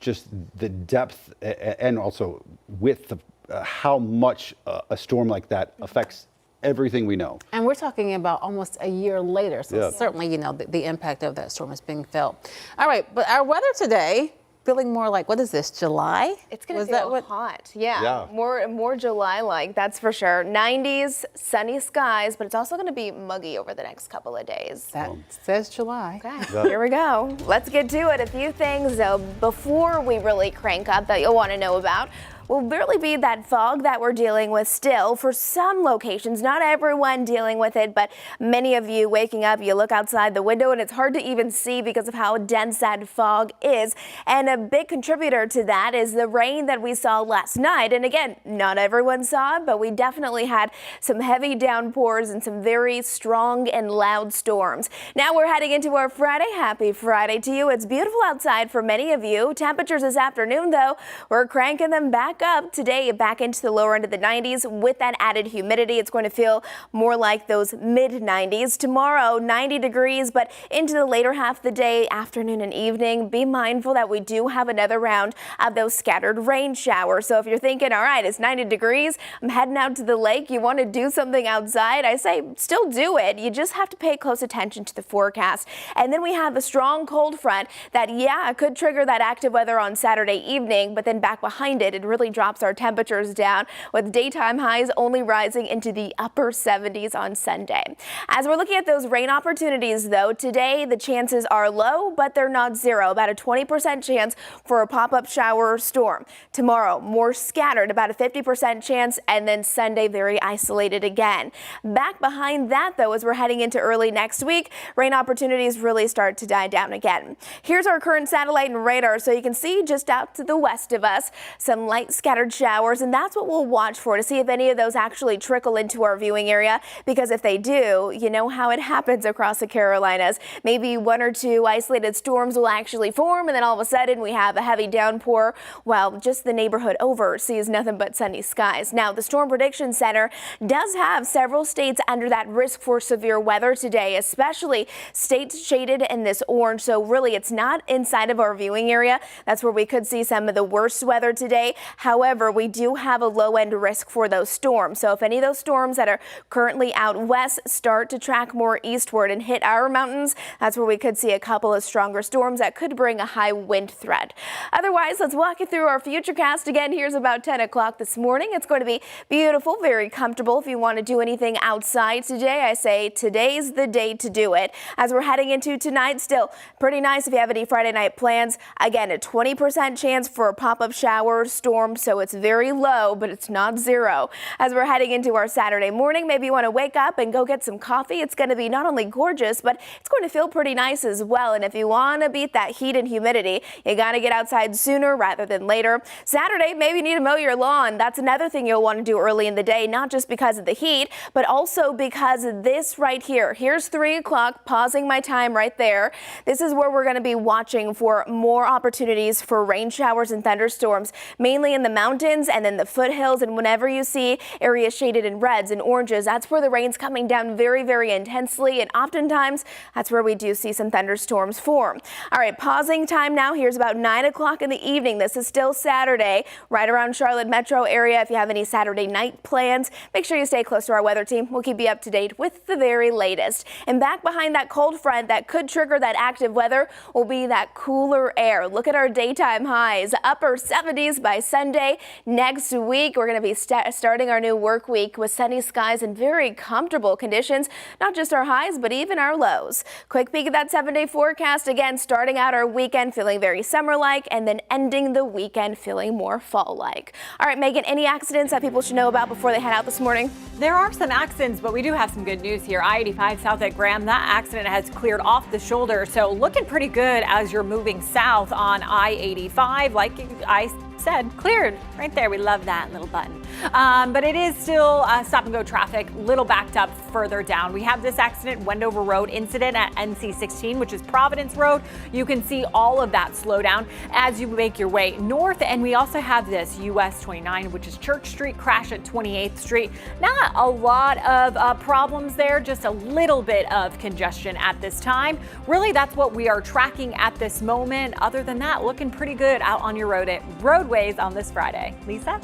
just the depth and also width of how much a storm like that affects everything we know. And we're talking about almost a year later, so certainly, the impact of that storm is being felt. All right, but our weather today, feeling more like, what is this, July? It's going to feel hot. Yeah. More July-like, that's for sure. 90s, sunny skies, but it's also going to be muggy over the next couple of days. That says July. Okay, here we go. Let's get to it. A few things, though, before we really crank up that you'll want to know about. Will barely be that fog that we're dealing with still for some locations. Not everyone dealing with it, but many of you waking up, you look outside the window and it's hard to even see because of how dense that fog is. And a big contributor to that is the rain that we saw last night. And again, not everyone saw it, but we definitely had some heavy downpours and some very strong and loud storms. Now we're heading into our Friday. Happy Friday to you. It's beautiful outside for many of you. Temperatures this afternoon, though, we're cranking them back up today, back into the lower end of the 90s. With that added humidity, it's going to feel more like those mid-90s. Tomorrow, 90 degrees, but into the later half of the day, afternoon and evening, be mindful that we do have another round of those scattered rain showers. So if you're thinking, all right, it's 90 degrees, I'm heading out to the lake, you want to do something outside, I say still do it. You just have to pay close attention to the forecast. And then we have a strong cold front that, could trigger that active weather on Saturday evening, but then back behind it, it really drops our temperatures down, with daytime highs only rising into the upper 70s on Sunday. As we're looking at those rain opportunities, though, today the chances are low, but they're not zero. About a 20% chance for a pop-up shower or storm. Tomorrow, more scattered, about a 50% chance, and then Sunday, very isolated again. Back behind that, though, as we're heading into early next week, rain opportunities really start to die down again. Here's our current satellite and radar, so you can see just out to the west of us some light scattered showers, and that's what we'll watch for to see if any of those actually trickle into our viewing area, because if they do, you know how it happens across the Carolinas. Maybe one or two isolated storms will actually form, and then all of a sudden we have a heavy downpour while just the neighborhood over sees nothing but sunny skies. Now, the Storm Prediction Center does have several states under that risk for severe weather today, especially states shaded in this orange, so really it's not inside of our viewing area. That's where we could see some of the worst weather today. However, we do have a low end risk for those storms. So if any of those storms that are currently out west start to track more eastward and hit our mountains, that's where we could see a couple of stronger storms that could bring a high wind threat. Otherwise, let's walk you through our futurecast again. Here's about 10 o'clock this morning. It's going to be beautiful, very comfortable. If you want to do anything outside today, I say today's the day to do it. As we're heading into tonight, still pretty nice if you have any Friday night plans. Again, a 20% chance for a pop-up shower storm, so it's very low, but it's not zero. As we're heading into our Saturday morning, maybe you want to wake up and go get some coffee. It's going to be not only gorgeous, but it's going to feel pretty nice as well. And if you want to beat that heat and humidity, you got to get outside sooner rather than later. Saturday, maybe you need to mow your lawn. That's another thing you'll want to do early in the day, not just because of the heat, but also because of this right here. Here's 3 o'clock, pausing my time right there. This is where we're going to be watching for more opportunities for rain showers and thunderstorms, mainly in the mountains and then the foothills. And whenever you see areas shaded in reds and oranges, that's where the rain's coming down very, very intensely. And oftentimes that's where we do see some thunderstorms form. All right, pausing time now. Here's about 9 o'clock in the evening. This is still Saturday, right around Charlotte metro area. If you have any Saturday night plans, make sure you stay close to our weather team. We'll keep you up to date with the very latest. And back behind that cold front that could trigger that active weather will be that cooler air. Look at our daytime highs, upper 70s by Sunday. Next week, we're going to be starting our new work week with sunny skies and very comfortable conditions, not just our highs, but even our lows. Quick peek at that 7-day forecast. Again, starting out our weekend feeling very summer-like and then ending the weekend feeling more fall-like. All right, Megan, any accidents that people should know about before they head out this morning? There are some accidents, but we do have some good news here. I-85 south at Graham, that accident has cleared off the shoulder, so looking pretty good as you're moving south on I-85. Like I said, cleared right there. We love that little button. But it is still stop and go traffic, little backed up further down. We have this accident, Wendover Road incident at NC 16, which is Providence Road. You can see all of that slowdown as you make your way north. And we also have this US 29, which is Church Street crash at 28th Street. Not a lot of problems there, just a little bit of congestion at this time. Really, that's what we are tracking at this moment. Other than that, looking pretty good out on your roadways on this Friday. Lisa?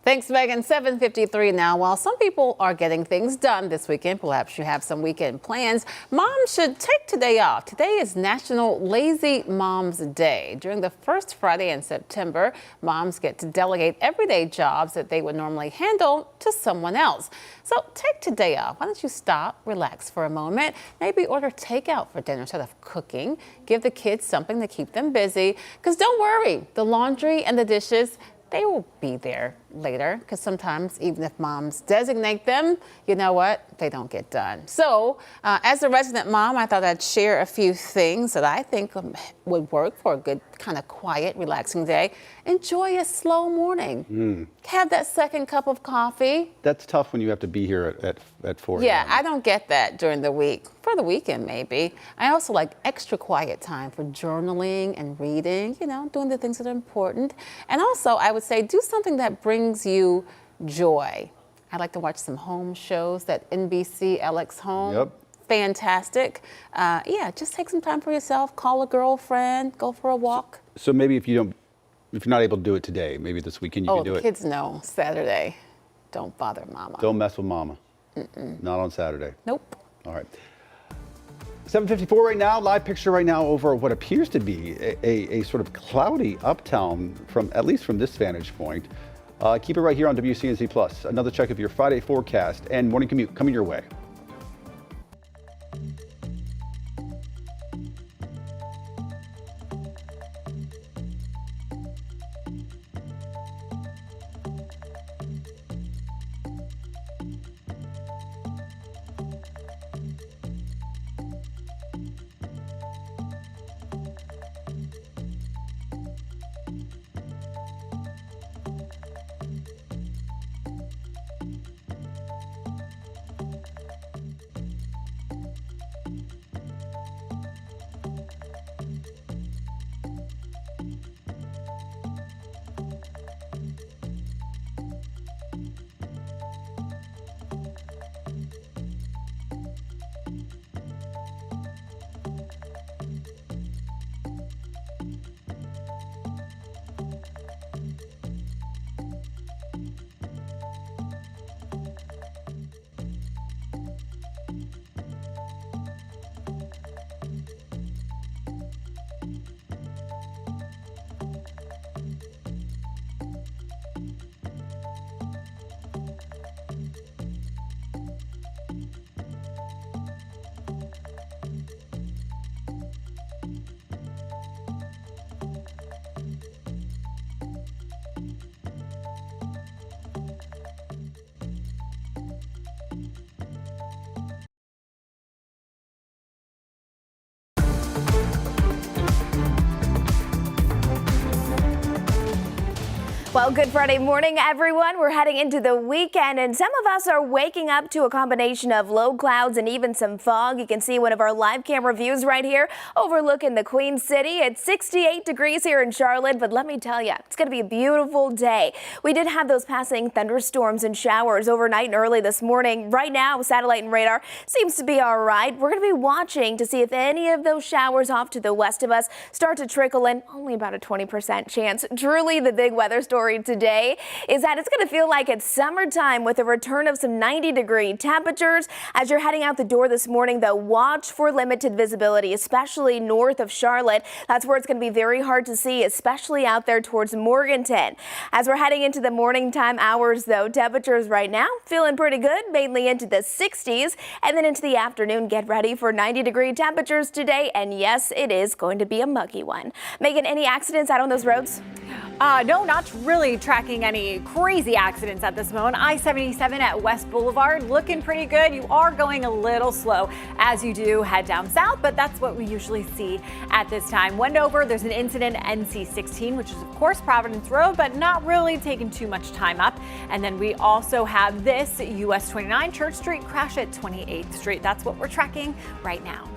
Thanks, Megan. 7:53 now. While some people are getting things done this weekend, perhaps you have some weekend plans, moms should take today off. Today is National Lazy Moms Day. During the first Friday in September, moms get to delegate everyday jobs that they would normally handle to someone else. So take today off. Why don't you stop, relax for a moment, maybe order takeout for dinner instead of cooking. Give the kids something to keep them busy. Because don't worry, the laundry and the dishes, they will be there later, because sometimes even if moms designate them, you know what, they don't get done. So as a resident mom, I thought I'd share a few things that I think would work for a good kind of quiet, relaxing day. Enjoy a slow morning. Have that second cup of coffee. That's tough when you have to be here at 4 Yeah, I don't get that during the week. For the weekend, maybe. I also like extra quiet time for journaling and reading, you know, doing the things that are important. And also, I would say do something that brings you joy. I like to watch some home shows, that NBC Alex Home. Yep. Fantastic. Yeah, just take some time for yourself, call a girlfriend, go for a walk. So maybe if you're not able to do it today, maybe this weekend you can do Oh, it. the kids know, Saturday. Don't bother mama. Don't mess with mama. Not on Saturday. Nope. All right. 7:54 right now, live picture right now over what appears to be a sort of cloudy uptown at least from this vantage point. Keep it right here on WCNC Plus. Another check of your Friday forecast and morning commute coming your way. Well, good Friday morning, everyone. We're heading into the weekend, and some of us are waking up to a combination of low clouds and even some fog. You can see one of our live camera views right here overlooking the Queen City. It's 68 degrees here in Charlotte, but let me tell you, it's going to be a beautiful day. We did have those passing thunderstorms and showers overnight and early this morning. Right now, satellite and radar seems to be all right. We're going to be watching to see if any of those showers off to the west of us start to trickle in. Only about a 20% chance. Truly, the big weather story today is that it's going to feel like it's summertime with a return of some 90-degree temperatures. As you're heading out the door this morning, though, watch for limited visibility, especially north of Charlotte. That's where it's going to be very hard to see, especially out there towards Morganton. As we're heading into the morning time hours, though, temperatures right now feeling pretty good, mainly into the 60s, and then into the afternoon, get ready for 90-degree temperatures today. And yes, it is going to be a muggy one. Megan, any accidents out on those roads? No, not really tracking any crazy accidents at this moment. I-77 at West Boulevard looking pretty good. You are going a little slow as you do head down south, but that's what we usually see at this time. Wendover, there's an incident at NC-16, which is of course Providence Road, but not really taking too much time up. And then we also have this US 29 Church Street crash at 28th Street. That's what we're tracking right now.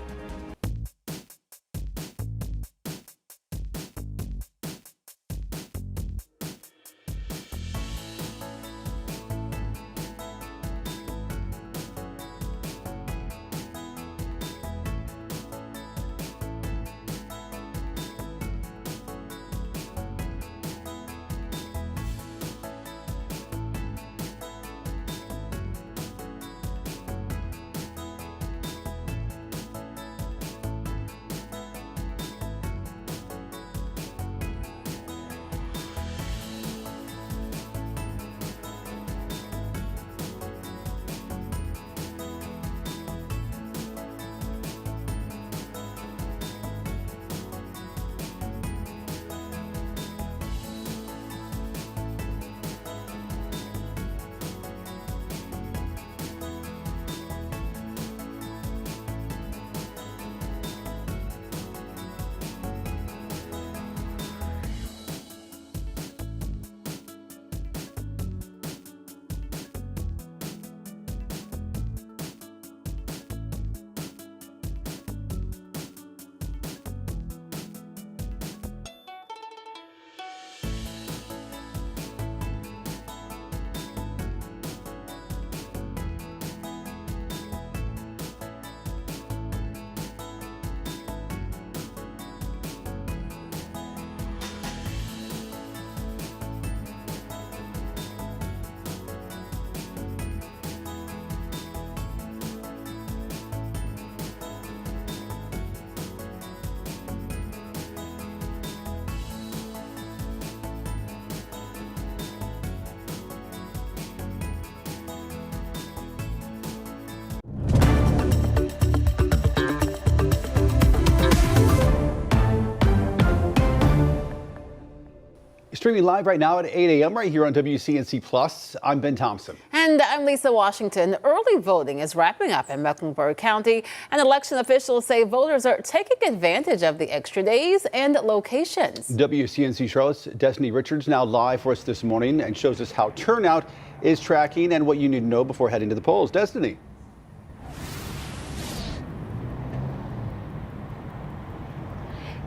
Streaming live right now at 8 a.m. right here on WCNC Plus. I'm Ben Thompson. And I'm Lisa Washington. Early voting is wrapping up in Mecklenburg County, and election officials say voters are taking advantage of the extra days and locations. WCNC Charlotte's Destiny Richards now live for us this morning and shows us how turnout is tracking and what you need to know before heading to the polls. Destiny.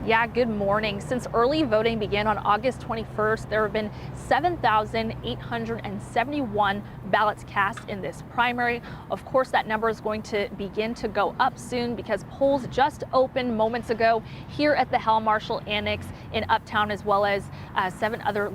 Yeah, good morning. Since early voting began on August 21st, there have been 7,871 ballots cast in this primary. Of course, that number is going to begin to go up soon because polls just opened moments ago here at the Hal Marshall Annex in Uptown, as well as 8 other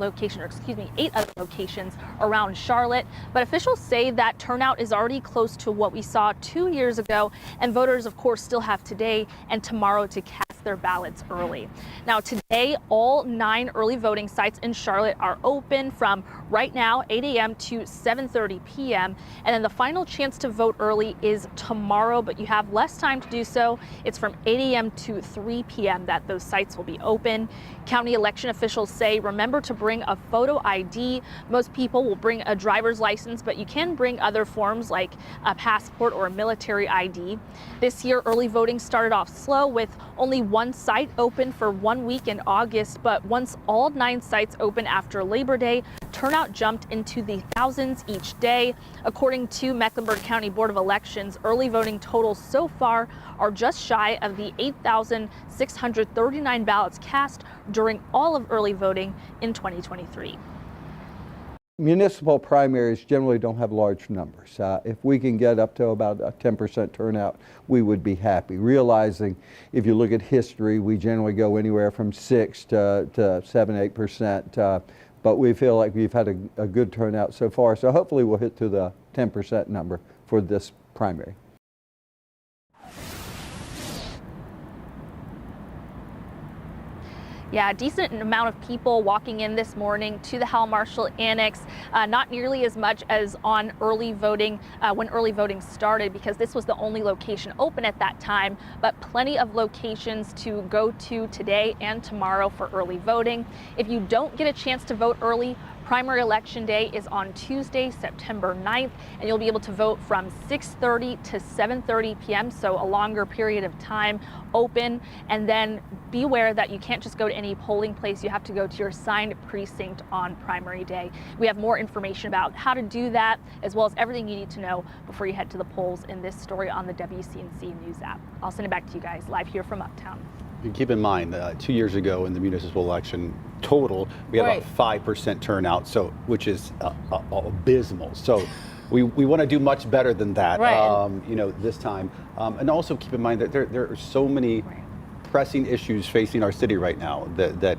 locations around Charlotte. But officials say that turnout is already close to what we saw 2 years ago, and voters, of course, still have today and tomorrow to cast their ballots early. Now, today, all 9 early voting sites in Charlotte are open from right now, 8 a.m. to 7:30 p.m. And then the final chance to vote early is tomorrow, but you have less time to do so. It's from 8 a.m. to 3 p.m. that those sites will be open. County election officials say remember to bring a photo ID. Most people will bring a driver's license, but you can bring other forms like a passport or a military ID. This year, early voting started off slow with only one site open for 1 week in August, but once all 9 sites open after Labor Day, turnout jumped into the thousands each day. According to Mecklenburg County Board of Elections, early voting totals so far are just shy of the 8,639 ballots cast during all of early voting in 2023. Municipal primaries generally don't have large numbers. If we can get up to about a 10% turnout, we would be happy. Realizing if you look at history, we generally go anywhere from 6 to 7, 8%. But we feel like we've had a good turnout so far. So hopefully we'll hit to the 10% number for this primary. Yeah, a decent amount of people walking in this morning to the Hal Marshall Annex, not nearly as much as on early voting, when early voting started, because this was the only location open at that time, but plenty of locations to go to today and tomorrow for early voting. If you don't get a chance to vote early, primary election day is on Tuesday, September 9th, and you'll be able to vote from 6:30 to 7:30 p.m., so a longer period of time open. And then be aware that you can't just go to any polling place. You have to go to your assigned precinct on primary day. We have more information about how to do that, as well as everything you need to know before you head to the polls in this story on the WCNC News app. I'll send it back to you guys live here from Uptown. And keep in mind, 2 years ago in the municipal election total, we had about 5% turnout, so which is abysmal. So we want to do much better than that, this time. And also keep in mind that there are so many pressing issues facing our city right now that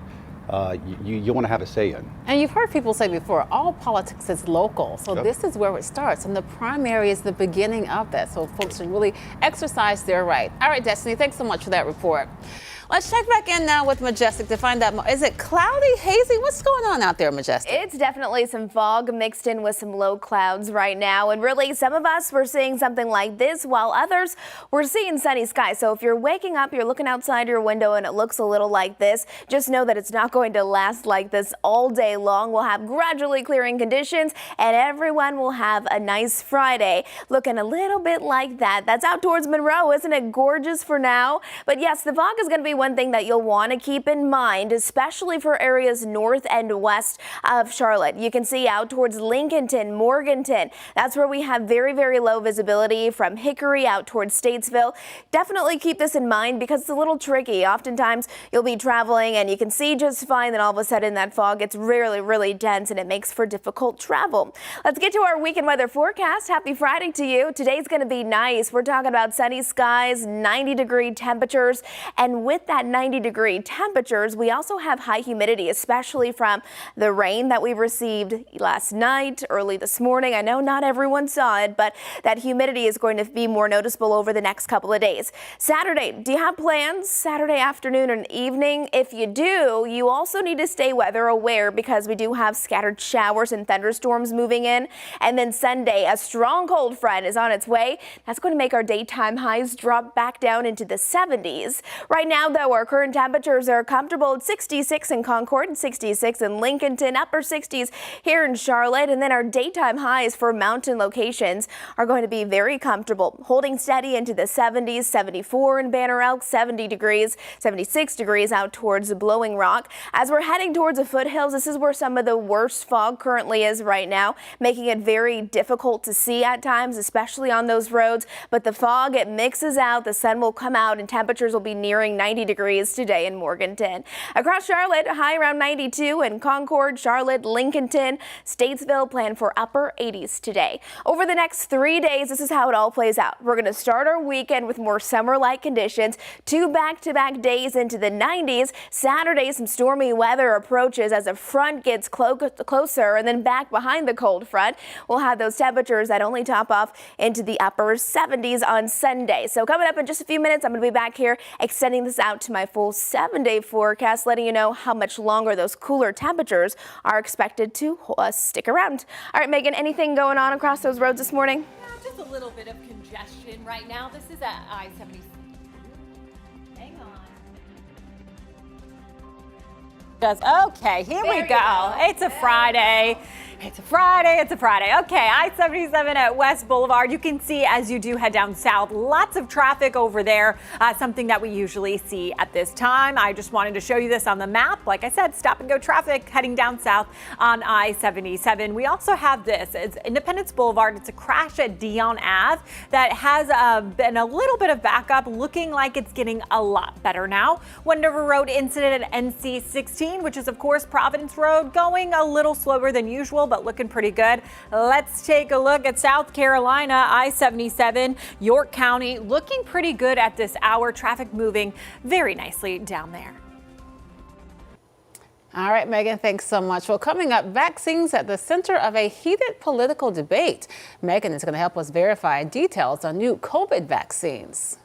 you want to have a say in. And you've heard people say before, all politics is local. So this is where it starts. And the primary is the beginning of that. So folks should really exercise their right. All right, Destiny, thanks so much for that report. Let's check back in now with Majestic to find out more. Is it cloudy, hazy? What's going on out there, Majestic? It's definitely some fog mixed in with some low clouds right now. And really, some of us were seeing something like this, while others were seeing sunny skies. So if you're waking up, you're looking outside your window and it looks a little like this, just know that it's not going to last like this all day long. We'll have gradually clearing conditions and everyone will have a nice Friday looking a little bit like that. That's out towards Monroe. Isn't it gorgeous for now? But yes, the fog is going to be one thing that you'll want to keep in mind, especially for areas north and west of Charlotte. You can see out towards Lincolnton, Morganton. That's where we have very, very low visibility from Hickory out towards Statesville. Definitely keep this in mind because it's a little tricky. Oftentimes you'll be traveling and you can see just fine, then all of a sudden that fog gets really, really dense and it makes for difficult travel. Let's get to our weekend weather forecast. Happy Friday to you. Today's going to be nice. We're talking about sunny skies, 90-degree temperatures, and with that 90-degree temperatures, we also have high humidity, especially from the rain that we received last night, early this morning. I know not everyone saw it, but that humidity is going to be more noticeable over the next couple of days. Saturday, do you have plans Saturday afternoon and evening? If you do, you also need to stay weather aware because we do have scattered showers and thunderstorms moving in. And then Sunday, a strong cold front is on its way. That's going to make our daytime highs drop back down into the 70s. Right now, though, our current temperatures are comfortable at 66 in Concord and 66 in Lincolnton, upper 60s here in Charlotte. And then our daytime highs for mountain locations are going to be very comfortable, holding steady into the 70s, 74 in Banner Elk, 70 degrees, 76 degrees out towards Blowing Rock. As we're heading towards the foothills, this is where some of the worst fog currently is right now, making it very difficult to see at times, especially on those roads. But the fog, it mixes out, the sun will come out, and temperatures will be nearing 90 degrees today in Morganton. Across Charlotte, high around 92 in Concord, Charlotte, Lincolnton, Statesville, plan for upper 80s today. Over the next 3 days, this is how it all plays out. We're going to start our weekend with more summer-like conditions, 2 back-to-back days into the 90s. Saturday, some stormy weather approaches as a front gets closer, and then back behind the cold front, we'll have those temperatures that only top off into the upper 70s on Sunday. So coming up in just a few minutes, I'm going to be back here extending this out to my full 7-day forecast, letting you know how much longer those cooler temperatures are expected to stick around. All right, Megan, anything going on across those roads this morning? Yeah, just a little bit of congestion right now. This is at I-70. Hang on. Okay, here we go. It's a Friday. It's a Friday, it's a Friday. Okay, I-77 at West Boulevard. You can see as you do head down south, lots of traffic over there, something that we usually see at this time. I just wanted to show you this on the map. Like I said, stop and go traffic heading down south on I-77. We also have this. It's Independence Boulevard. It's a crash at Dion Ave that has been a little bit of backup, looking like it's getting a lot better now. Wendover Road incident at NC 16, which is of course Providence Road, going a little slower than usual, but looking pretty good. Let's take a look at South Carolina, I-77, York County, looking pretty good at this hour. Traffic moving very nicely down there. All right, Megan, thanks so much. Well, coming up, vaccines at the center of a heated political debate. Megan is going to help us verify details on new COVID vaccines.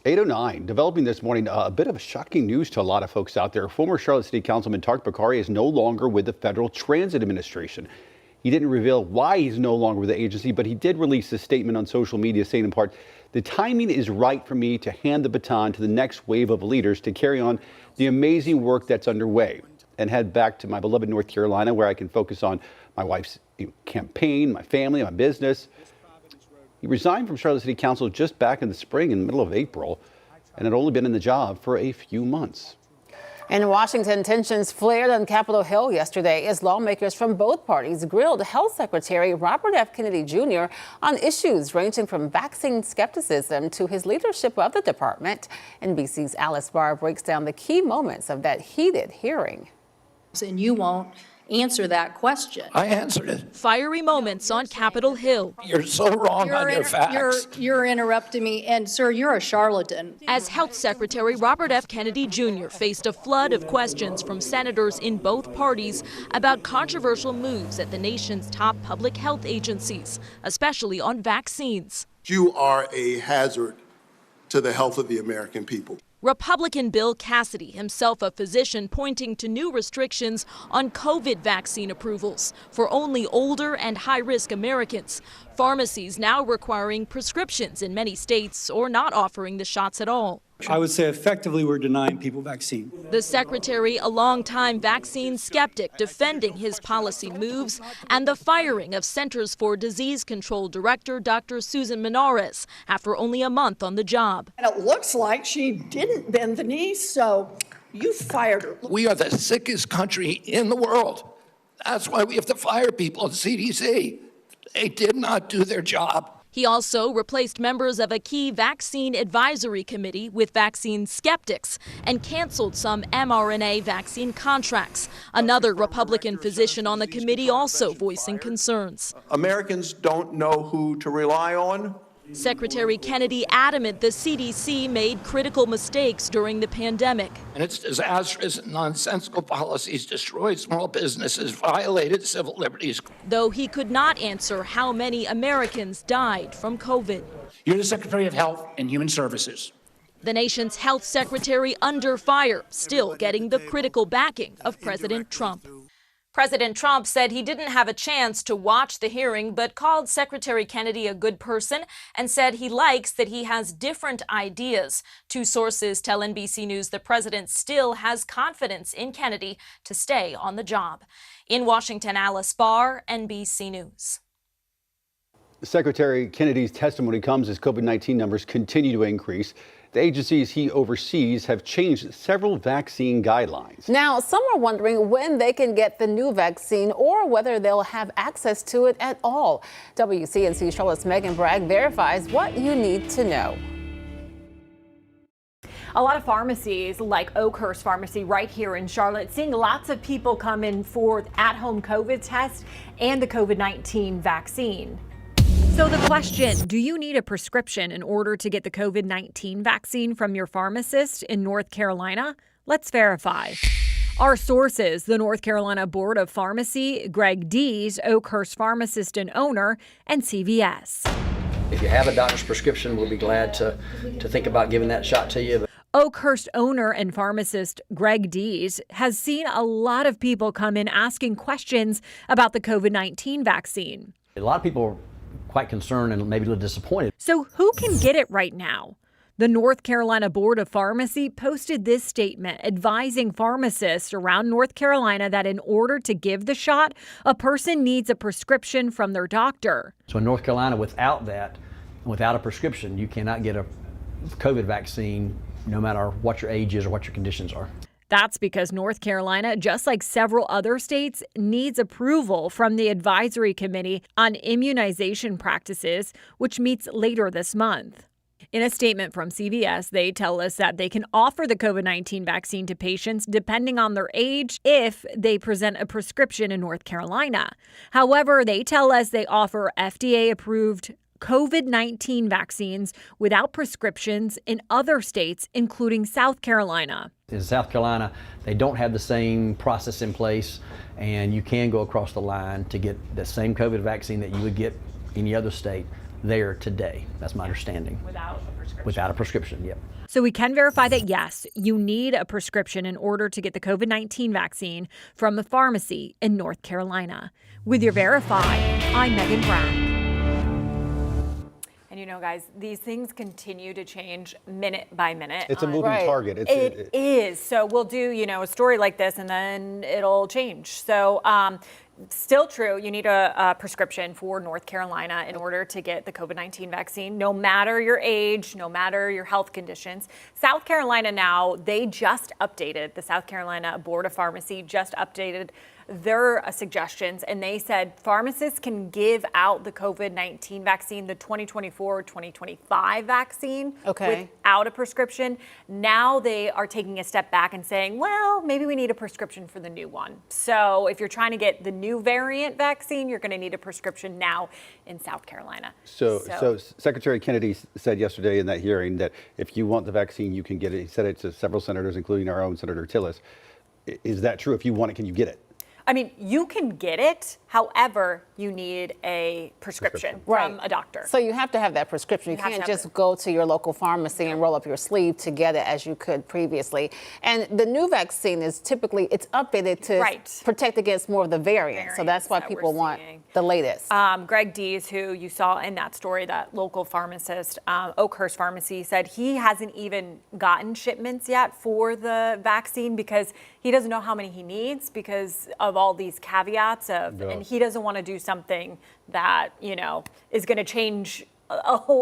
#809, developing this morning, a bit of shocking news to a lot of folks out there. Former Charlotte City Councilman Tark Bakari is no longer with the Federal Transit Administration. He didn't reveal why he's no longer with the agency, but he did release a statement on social media saying in part, "The timing is right for me to hand the baton to the next wave of leaders to carry on the amazing work that's underway and head back to my beloved North Carolina, where I can focus on my wife's campaign, my family, my business." He resigned from Charlotte City Council just back in the spring, in the middle of April, and had only been in the job for a few months. In Washington, tensions flared on Capitol Hill yesterday as lawmakers from both parties grilled Health Secretary Robert F. Kennedy Jr. on issues ranging from vaccine skepticism to his leadership of the department. NBC's Alice Barr breaks down the key moments of that heated hearing. And you won't answer that question. I answered it. Fiery moments on Capitol Hill. You're so wrong on your facts. You're interrupting me, and sir, you're a charlatan. As Health Secretary Robert F. Kennedy Jr. faced a flood of questions from senators in both parties about controversial moves at the nation's top public health agencies, especially on vaccines. You are a hazard to the health of the American people. Republican Bill Cassidy, himself a physician, pointing to new restrictions on COVID vaccine approvals for only older and high-risk Americans. Pharmacies now requiring prescriptions in many states or not offering the shots at all. I would say effectively we're denying people vaccine. The secretary, a longtime vaccine skeptic, defending his policy moves, and the firing of Centers for Disease Control Director Dr. Susan Menares after only a month on the job. And it looks like she didn't bend the knee, so you fired her. We are the sickest country in the world. That's why we have to fire people at CDC. They did not do their job. He also replaced members of a key vaccine advisory committee with vaccine skeptics and canceled some mRNA vaccine contracts. Another Republican physician on the committee also voicing concerns. Americans don't know who to rely on. Secretary Kennedy adamant the CDC made critical mistakes during the pandemic. And its disastrous and nonsensical policies destroyed small businesses, violated civil liberties. Though he could not answer how many Americans died from COVID. You're the Secretary of Health and Human Services. The nation's health secretary under fire, still getting the critical backing of President Trump. President Trump said he didn't have a chance to watch the hearing, but called Secretary Kennedy a good person and said he likes that he has different ideas. Two sources tell NBC News the president still has confidence in Kennedy to stay on the job. In Washington, Alice Barr, NBC News. Secretary Kennedy's testimony comes as COVID-19 numbers continue to increase. The agencies he oversees have changed several vaccine guidelines. Now, some are wondering when they can get the new vaccine or whether they'll have access to it at all. WCNC Charlotte's Megan Bragg verifies what you need to know. A lot of pharmacies like Oakhurst Pharmacy right here in Charlotte seeing lots of people come in for at-home COVID tests and the COVID-19 vaccine. So the question, do you need a prescription in order to get the COVID-19 vaccine from your pharmacist in North Carolina? Let's verify. Our sources, the North Carolina Board of Pharmacy, Greg Dees, Oakhurst pharmacist and owner, and CVS. If you have a doctor's prescription, we'll be glad to think about giving that shot to you. Oakhurst owner and pharmacist Greg Dees has seen a lot of people come in asking questions about the COVID-19 vaccine. A lot of people are quite concerned and maybe a little disappointed. So who can get it right now? The North Carolina Board of Pharmacy posted this statement advising pharmacists around North Carolina that in order to give the shot, a person needs a prescription from their doctor. So in North Carolina, without that, without a prescription, you cannot get a COVID vaccine no matter what your age is or what your conditions are. That's because North Carolina, just like several other states, needs approval from the Advisory Committee on Immunization Practices, which meets later this month. In a statement from CVS, they tell us that they can offer the COVID-19 vaccine to patients depending on their age if they present a prescription in North Carolina. However, they tell us they offer FDA-approved COVID-19 vaccines without prescriptions in other states, including South Carolina. In South Carolina, they don't have the same process in place, and you can go across the line to get the same COVID vaccine that you would get any other state there today. That's my understanding. Without a prescription. Without a prescription, yep. So we can verify that, yes, you need a prescription in order to get the COVID-19 vaccine from a pharmacy in North Carolina. With your Verify, I'm Megan Bragg. And you know, guys, these things continue to change minute by minute. It's a moving target. It is. So we'll do, a story like this and then it'll change. So still true, you need a prescription for North Carolina in order to get the COVID-19 vaccine, no matter your age, no matter your health conditions. South Carolina now, they just updated, the South Carolina Board of Pharmacy just updated their suggestions, and they said pharmacists can give out the COVID-19 vaccine, the 2024-2025 vaccine, without a prescription. Now they are taking a step back and saying, well, maybe we need a prescription for the new one. So if you're trying to get the new variant vaccine, you're going to need a prescription now in South Carolina. So Secretary Kennedy said yesterday in that hearing that if you want the vaccine, you can get it. He said it to several senators, including our own Senator Tillis. Is that true? If you want it, can you get it? I mean, you can get it. However, you need a prescription from a doctor. So you have to have that prescription. You can't just go to your local pharmacy and roll up your sleeve to get it as you could previously. And the new vaccine is typically, it's updated to protect against more of the variants. So that's why people want the latest. Greg Dees, who you saw in that story, that local pharmacist, Oakhurst Pharmacy, said he hasn't even gotten shipments yet for the vaccine because he doesn't know how many he needs because of all these caveats and he doesn't want to do something that, is going to change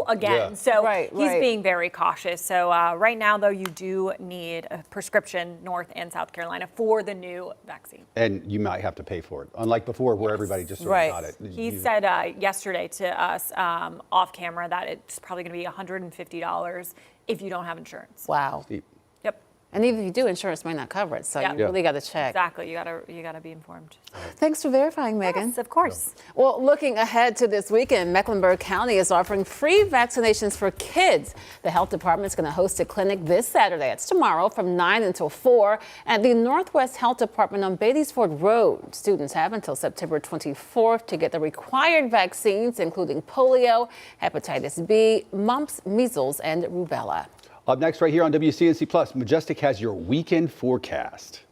again. Yeah. So Right. he's being very cautious. So right now, though, you do need a prescription, North and South Carolina, for the new vaccine. And you might have to pay for it, unlike before where everybody just sort of got it. He said yesterday to us off camera that it's probably going to be $150 if you don't have insurance. Wow. Steep. Yep. And even if you do, insurance might not cover it. So Yeah. you really got to check. Exactly. You gotta be informed. Thanks for verifying, Megan. Yes, of course. Well, looking ahead to this weekend, Mecklenburg County is offering free vaccinations for kids. The health department is going to host a clinic this Saturday. It's tomorrow from 9 until 4 at the Northwest Health Department on Beatty'sford Road. Students have until September 24th to get the required vaccines, including polio, hepatitis B, mumps, measles, and rubella. Up next, right here on WCNC Plus, Majestic has your weekend forecast.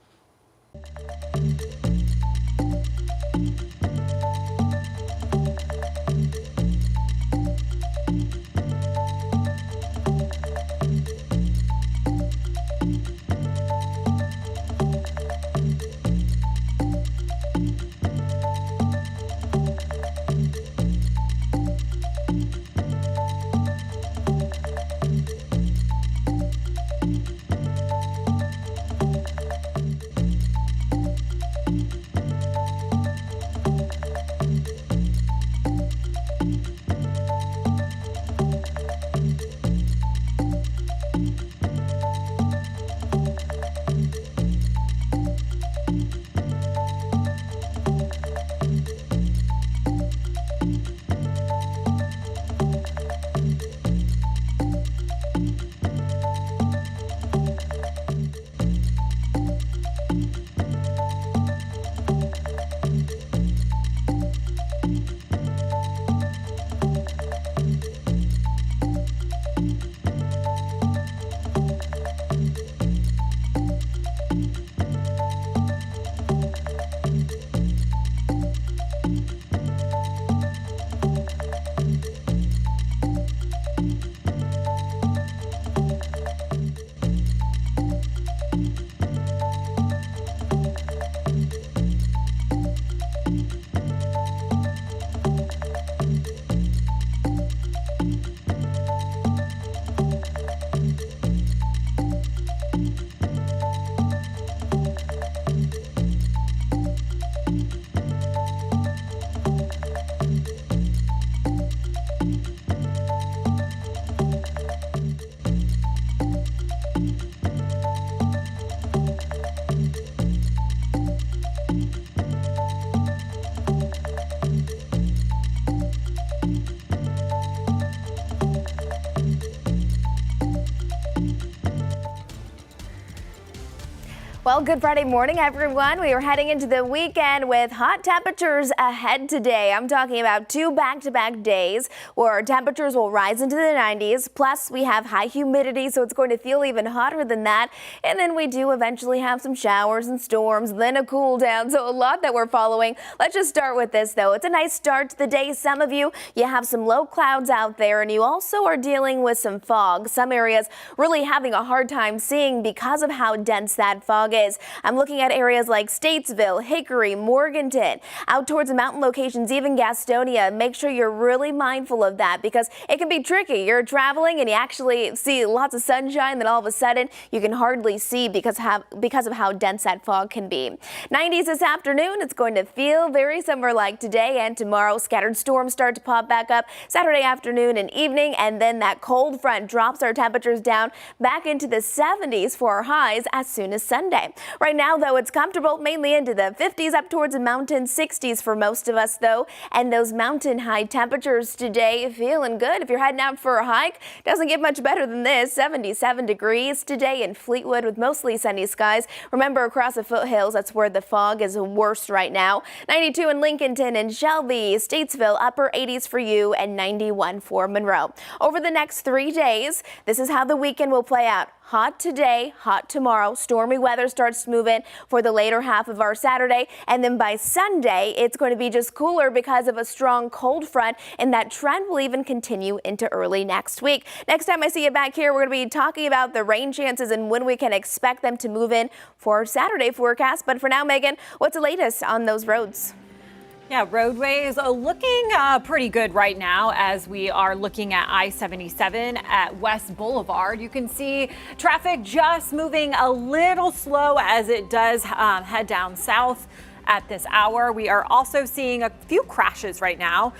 Well, good Friday morning, everyone. We are heading into the weekend with hot temperatures ahead today. I'm talking about 2 back-to-back days where temperatures will rise into the 90s. Plus, we have high humidity, so it's going to feel even hotter than that. And then we do eventually have some showers and storms, then a cool down. So a lot that we're following. Let's just start with this, though. It's a nice start to the day. Some of you have some low clouds out there, and you also are dealing with some fog. Some areas really having a hard time seeing because of how dense that fog is. I'm looking at areas like Statesville, Hickory, Morganton, out towards the mountain locations, even Gastonia. Make sure you're really mindful of that because it can be tricky. You're traveling and you actually see lots of sunshine, then all of a sudden you can hardly see because of how dense that fog can be. 90s this afternoon. It's going to feel very similar like today and tomorrow. Scattered storms start to pop back up Saturday afternoon and evening, and then that cold front drops our temperatures down back into the 70s for our highs as soon as Sunday. Right now, though, it's comfortable, mainly into the 50s up towards the mountain 60s for most of us, though. And those mountain high temperatures today feeling good. If you're heading out for a hike, doesn't get much better than this. 77 degrees today in Fleetwood with mostly sunny skies. Remember, across the foothills, that's where the fog is worst right now. 92 in Lincolnton and Shelby, Statesville, upper 80s for you, and 91 for Monroe. Over the next 3 days, this is how the weekend will play out. Hot today, hot tomorrow. Stormy weather starts to move in for the later half of our Saturday. And then by Sunday, it's going to be just cooler because of a strong cold front. And that trend will even continue into early next week. Next time I see you back here, we're going to be talking about the rain chances and when we can expect them to move in for our Saturday forecast. But for now, Megan, what's the latest on those roads? Yeah, roadways are looking pretty good right now as we are looking at I-77 at West Boulevard. You can see traffic just moving a little slow as it does head down south at this hour. We are also seeing a few crashes right now.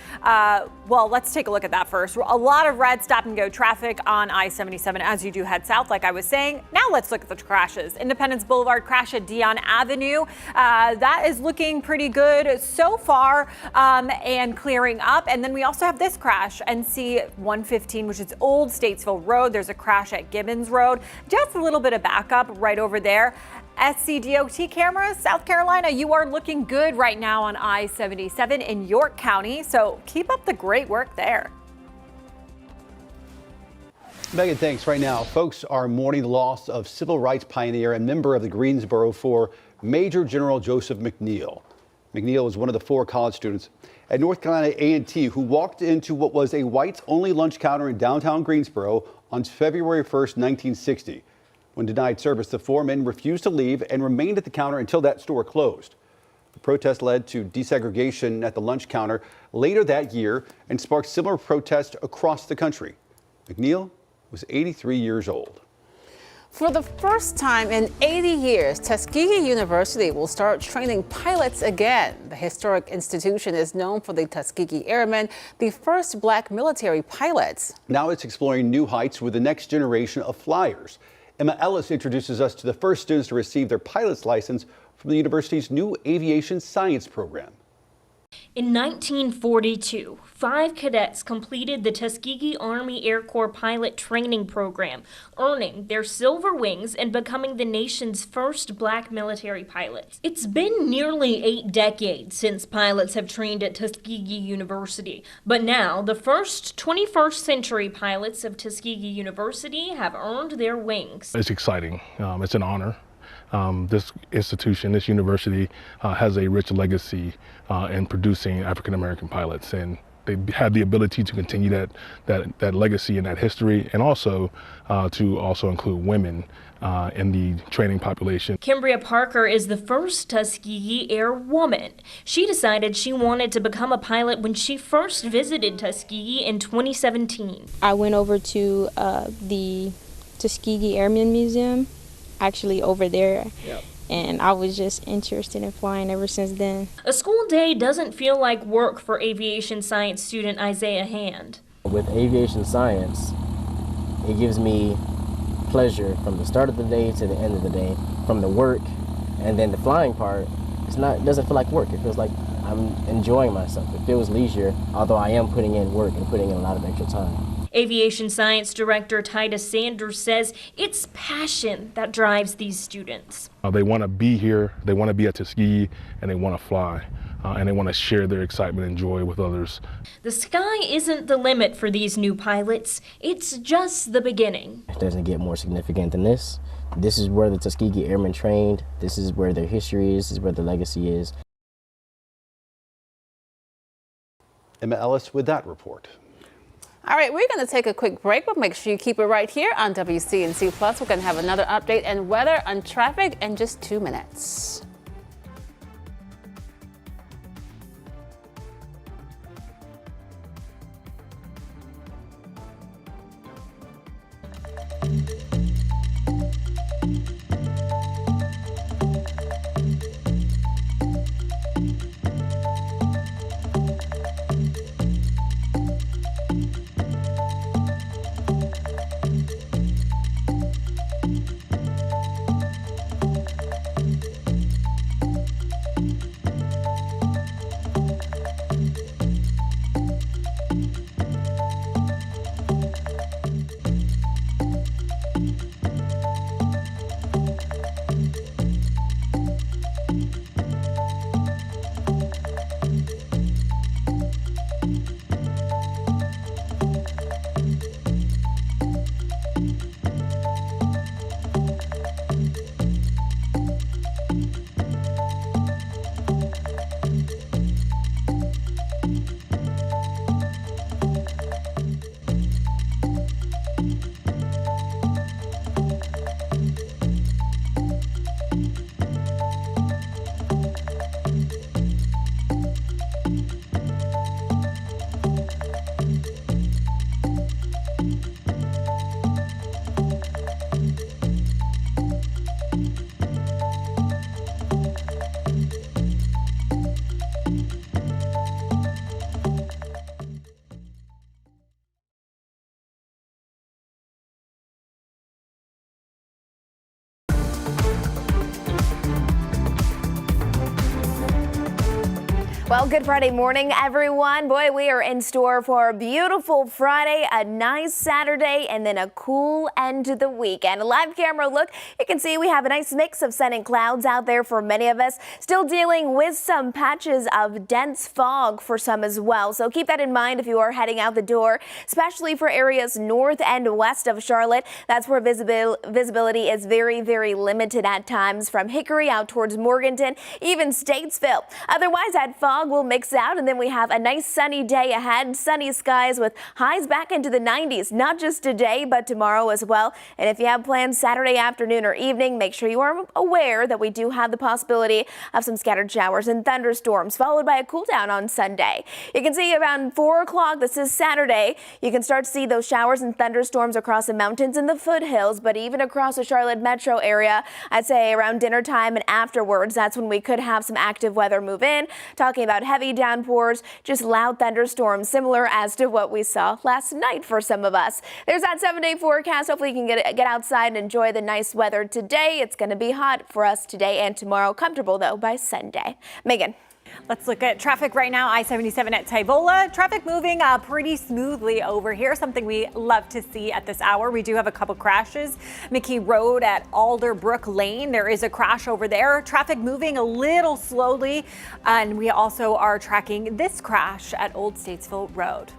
Well, let's take a look at that first. A lot of red stop and go traffic on I-77 as you do head south, like I was saying. Now let's look at the crashes. Independence Boulevard crash at Dion Avenue. That is looking pretty good so far and clearing up. And then we also have this crash, NC 115, which is Old Statesville Road. There's a crash at Gibbons Road. Just a little bit of backup right over there. SCDOT cameras, South Carolina, you are looking good right now on I-77 in York County, so keep up the great work there. Megan, thanks. Right now, folks are mourning the loss of civil rights pioneer and member of the Greensboro 4, Major General Joseph McNeil. McNeil was one of the 4 college students at North Carolina A&T who walked into what was a whites-only lunch counter in downtown Greensboro on February 1st, 1960. When denied service, the 4 men refused to leave and remained at the counter until that store closed. The protest led to desegregation at the lunch counter later that year and sparked similar protests across the country. McNeil was 83 years old. For the first time in 80 years, Tuskegee University will start training pilots again. The historic institution is known for the Tuskegee Airmen, the first black military pilots. Now it's exploring new heights with the next generation of flyers. Emma Ellis introduces us to the first students to receive their pilot's license from the university's new aviation science program. In 1942, 5 cadets completed the Tuskegee Army Air Corps pilot training program, earning their silver wings and becoming the nation's first black military pilots. It's been nearly 8 decades since pilots have trained at Tuskegee University, but now the first 21st century pilots of Tuskegee University have earned their wings. It's exciting. It's an honor. This institution, this university, has a rich legacy in producing African-American pilots, and they have the ability to continue that legacy and that history, and also to also include women in the training population. Cambria Parker is the first Tuskegee Air woman. She decided she wanted to become a pilot when she first visited Tuskegee in 2017. I went over to the Tuskegee Airmen Museum, actually over there. Yep. And I was just interested in flying ever since then. A school day doesn't feel like work for aviation science student Isaiah Hand. With aviation science, it gives me pleasure from the start of the day to the end of the day, from the work, and then the flying part. It doesn't feel like work. It feels like I'm enjoying myself. It feels leisure, although I am putting in work and putting in a lot of extra time. Aviation Science Director Titus Sanders says it's passion that drives these students. They want to be here, they want to be at Tuskegee, and they want to fly, and they want to share their excitement and joy with others. The sky isn't the limit for these new pilots. It's just the beginning. It doesn't get more significant than this. This is where the Tuskegee Airmen trained. This is where their history is. This is where the legacy is. Emma Ellis with that report. All right, we're going to take a quick break, but make sure you keep it right here on WCNC Plus. We're going to have another update and weather on traffic in just 2 minutes. Well, good Friday morning, everyone. Boy, we are in store for a beautiful Friday, a nice Saturday, and then a cool end to the weekend. A live camera look, you can see we have a nice mix of sun and clouds out there for many of us. Still dealing with some patches of dense fog for some as well. So keep that in mind if you are heading out the door, especially for areas north and west of Charlotte. That's where visibility is very, very limited at times, from Hickory out towards Morganton, even Statesville. Otherwise, that fog will mix out, and then we have a nice sunny day ahead. Sunny skies with highs back into the 90s, not just today, but tomorrow as well. And if you have plans Saturday afternoon or evening, make sure you are aware that we do have the possibility of some scattered showers and thunderstorms, followed by a cool down on Sunday. You can see around 4 o'clock, this is Saturday, you can start to see those showers and thunderstorms across the mountains and the foothills, but even across the Charlotte metro area, I'd say around dinner time and afterwards, that's when we could have some active weather move in. Talking about heavy downpours, just loud thunderstorms, similar as to what we saw last night for some of us. There's that 7-day forecast. Hopefully you can get outside and enjoy the nice weather today. It's going to be hot for us today and tomorrow. Comfortable, though, by Sunday. Megan. Let's look at traffic right now. I-77 at Tyvola. Traffic moving pretty smoothly over here, something we love to see at this hour. We do have a couple crashes. McKee Road at Alderbrook Lane. There is a crash over there. Traffic moving a little slowly. And we also are tracking this crash at Old Statesville Road.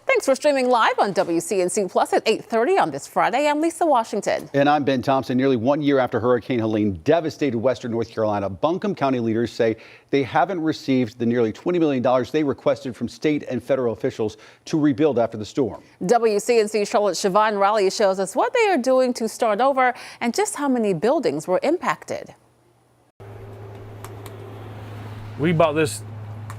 Thanks for streaming live on WCNC Plus at 8:30 on this Friday. I'm Lisa Washington. And I'm Ben Thompson. Nearly 1 year after Hurricane Helene devastated western North Carolina, Buncombe County leaders say they haven't received the nearly $20 million they requested from state and federal officials to rebuild after the storm. WCNC Charlotte Siobhan Riley shows us what they are doing to start over and just how many buildings were impacted. We bought this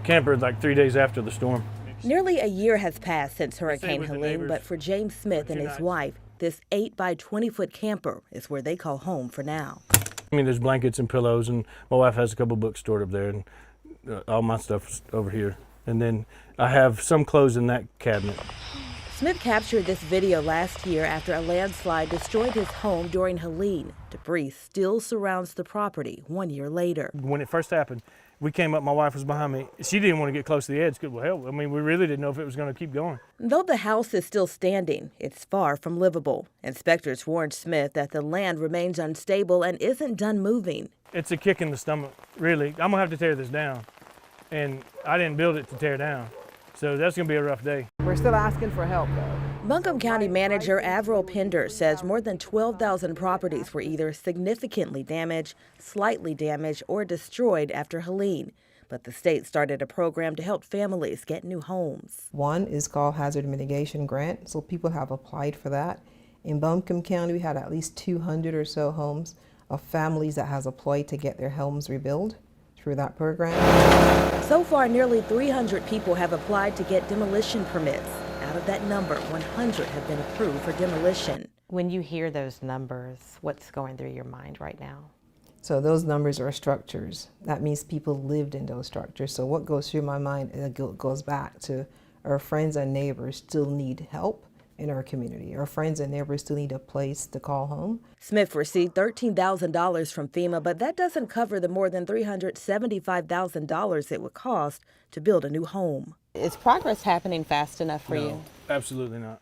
camper like 3 days after the storm. Nearly a year has passed since Hurricane Helene, but for James Smith and his wife, this 8 by 20-foot camper is where they call home for now. I mean, there's blankets and pillows, and my wife has a couple books stored up there, and all my stuff's over here. And then I have some clothes in that cabinet. Smith captured this video last year after a landslide destroyed his home during Helene. Debris still surrounds the property 1 year later. When it first happened, we came up, my wife was behind me. She didn't want to get close to the edge because, well, hell, I mean, we really didn't know if it was going to keep going. Though the house is still standing, it's far from livable. Inspectors warned Smith that the land remains unstable and isn't done moving. It's a kick in the stomach, really. I'm going to have to tear this down. And I didn't build it to tear down. So that's going to be a rough day. We're still asking for help, though. Buncombe County Manager Avril Pender says more than 12,000 properties were either significantly damaged, slightly damaged, or destroyed after Helene. But the state started a program to help families get new homes. One is called Hazard Mitigation Grant, so people have applied for that. In Buncombe County, we had at least 200 or so homes of families that has applied to get their homes rebuilt through that program. So far, nearly 300 people have applied to get demolition permits. Out of that number, 100 have been approved for demolition. When you hear those numbers, what's going through your mind right now? So those numbers are structures. That means people lived in those structures. So what goes through my mind goes back to our friends and neighbors still need help in our community. Our friends and neighbors still need a place to call home. Smith received $13,000 from FEMA, but that doesn't cover the more than $375,000 it would cost to build a new home. Is progress happening fast enough for you? Absolutely not.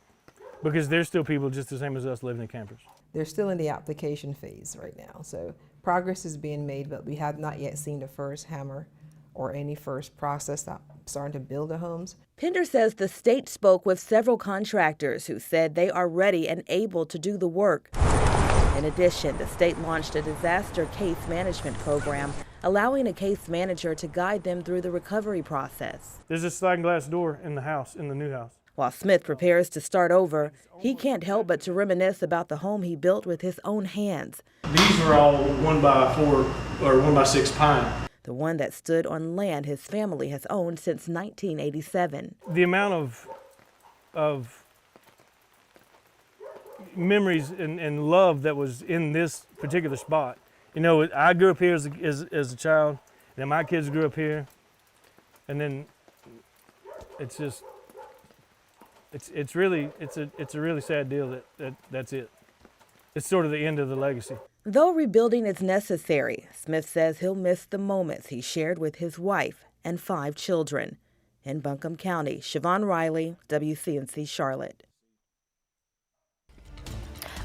Because there's still people just the same as us living in campers. They're still in the application phase right now. So progress is being made, but we have not yet seen the first hammer or any first process that starting to build the homes. Pender says the state spoke with several contractors who said they are ready and able to do the work. In addition, the state launched a disaster case management program, allowing a case manager to guide them through the recovery process. There's a sliding glass door in the house, in the new house. While Smith prepares to start over, he can't help but to reminisce about the home he built with his own hands. These were all 1x4 or 1x6 pine. The one that stood on land his family has owned since 1987. The amount of memories and love that was in this particular spot. You know, I grew up here as a child, and then my kids grew up here, and then it's just, it's a really sad deal that's it. It's sort of the end of the legacy. Though rebuilding is necessary, Smith says he'll miss the moments he shared with his wife and 5 children. In Buncombe County, Siobhan Riley, WCNC Charlotte.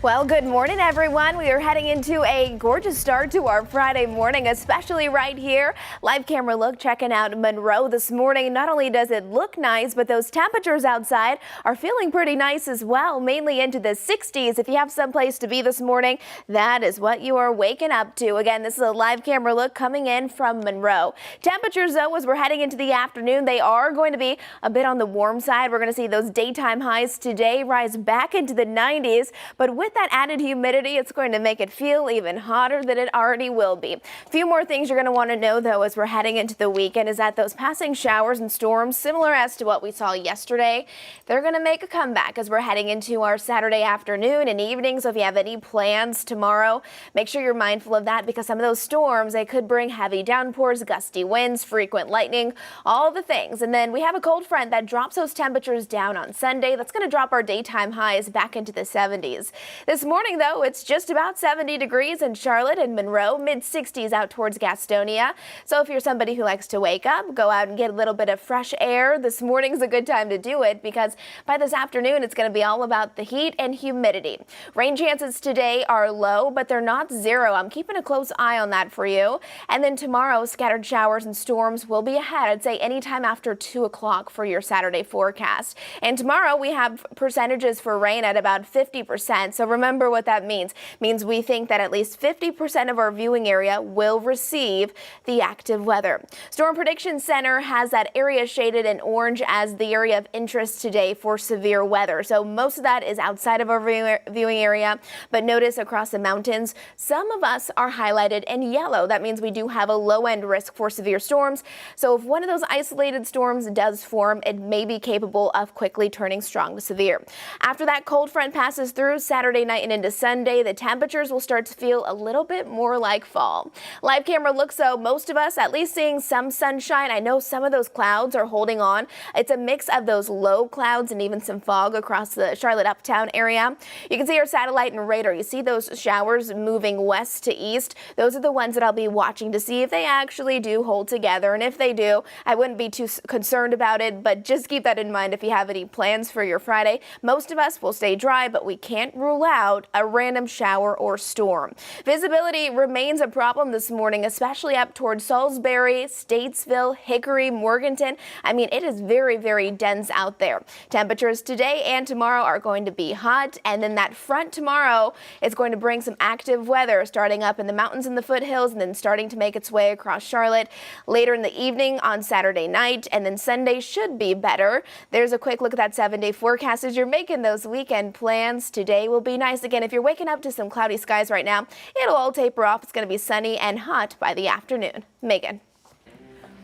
Well, good morning, everyone. We are heading into a gorgeous start to our Friday morning, especially right here. Live camera look checking out Monroe this morning. Not only does it look nice, but those temperatures outside are feeling pretty nice as well, mainly into the 60s. If you have someplace to be this morning, that is what you are waking up to. Again, this is a live camera look coming in from Monroe. Temperatures, though, as we're heading into the afternoon, they are going to be a bit on the warm side. We're going to see those daytime highs today rise back into the 90s, but with that added humidity, it's going to make it feel even hotter than it already will be. A few more things you're going to want to know, though, as we're heading into the weekend is that those passing showers and storms, similar as to what we saw yesterday, they're going to make a comeback as we're heading into our Saturday afternoon and evening. So if you have any plans tomorrow, make sure you're mindful of that, because some of those storms, they could bring heavy downpours, gusty winds, frequent lightning, all the things. And then we have a cold front that drops those temperatures down on Sunday. That's going to drop our daytime highs back into the 70s. This morning, though, it's just about 70 degrees in Charlotte and Monroe, mid-60s out towards Gastonia. So if you're somebody who likes to wake up, go out and get a little bit of fresh air, this morning's a good time to do it, because by this afternoon, it's going to be all about the heat and humidity. Rain chances today are low, but they're not zero. I'm keeping a close eye on that for you. And then tomorrow, scattered showers and storms will be ahead. I'd say anytime after 2 o'clock for your Saturday forecast. And tomorrow, we have percentages for rain at about 50%. So remember what that means. It means we think that at least 50% of our viewing area will receive the active weather. Storm Prediction Center has that area shaded in orange as the area of interest today for severe weather. So most of that is outside of our viewing area, but notice across the mountains, some of us are highlighted in yellow. That means we do have a low end risk for severe storms. So if one of those isolated storms does form, it may be capable of quickly turning strong to severe. After that cold front passes through Saturday night and into Sunday, the temperatures will start to feel a little bit more like fall. Live camera looks, though, most of us at least seeing some sunshine. I know some of those clouds are holding on. It's a mix of those low clouds and even some fog across the Charlotte uptown area. You can see our satellite and radar. You see those showers moving west to east. Those are the ones that I'll be watching to see if they actually do hold together. And if they do, I wouldn't be too concerned about it, but just keep that in mind if you have any plans for your Friday. Most of us will stay dry, but we can't rule out a random shower or storm. Visibility remains a problem this morning, especially up towards Salisbury, Statesville, Hickory, Morganton. I mean, it is very, very dense out there. Temperatures today and tomorrow are going to be hot, and then that front tomorrow is going to bring some active weather starting up in the mountains and the foothills and then starting to make its way across Charlotte later in the evening on Saturday night, and then Sunday should be better. There's a quick look at that 7-day forecast as you're making those weekend plans. Today will be nice again. If you're waking up to some cloudy skies right now, it'll all taper off. It's going to be sunny and hot by the afternoon. Megan.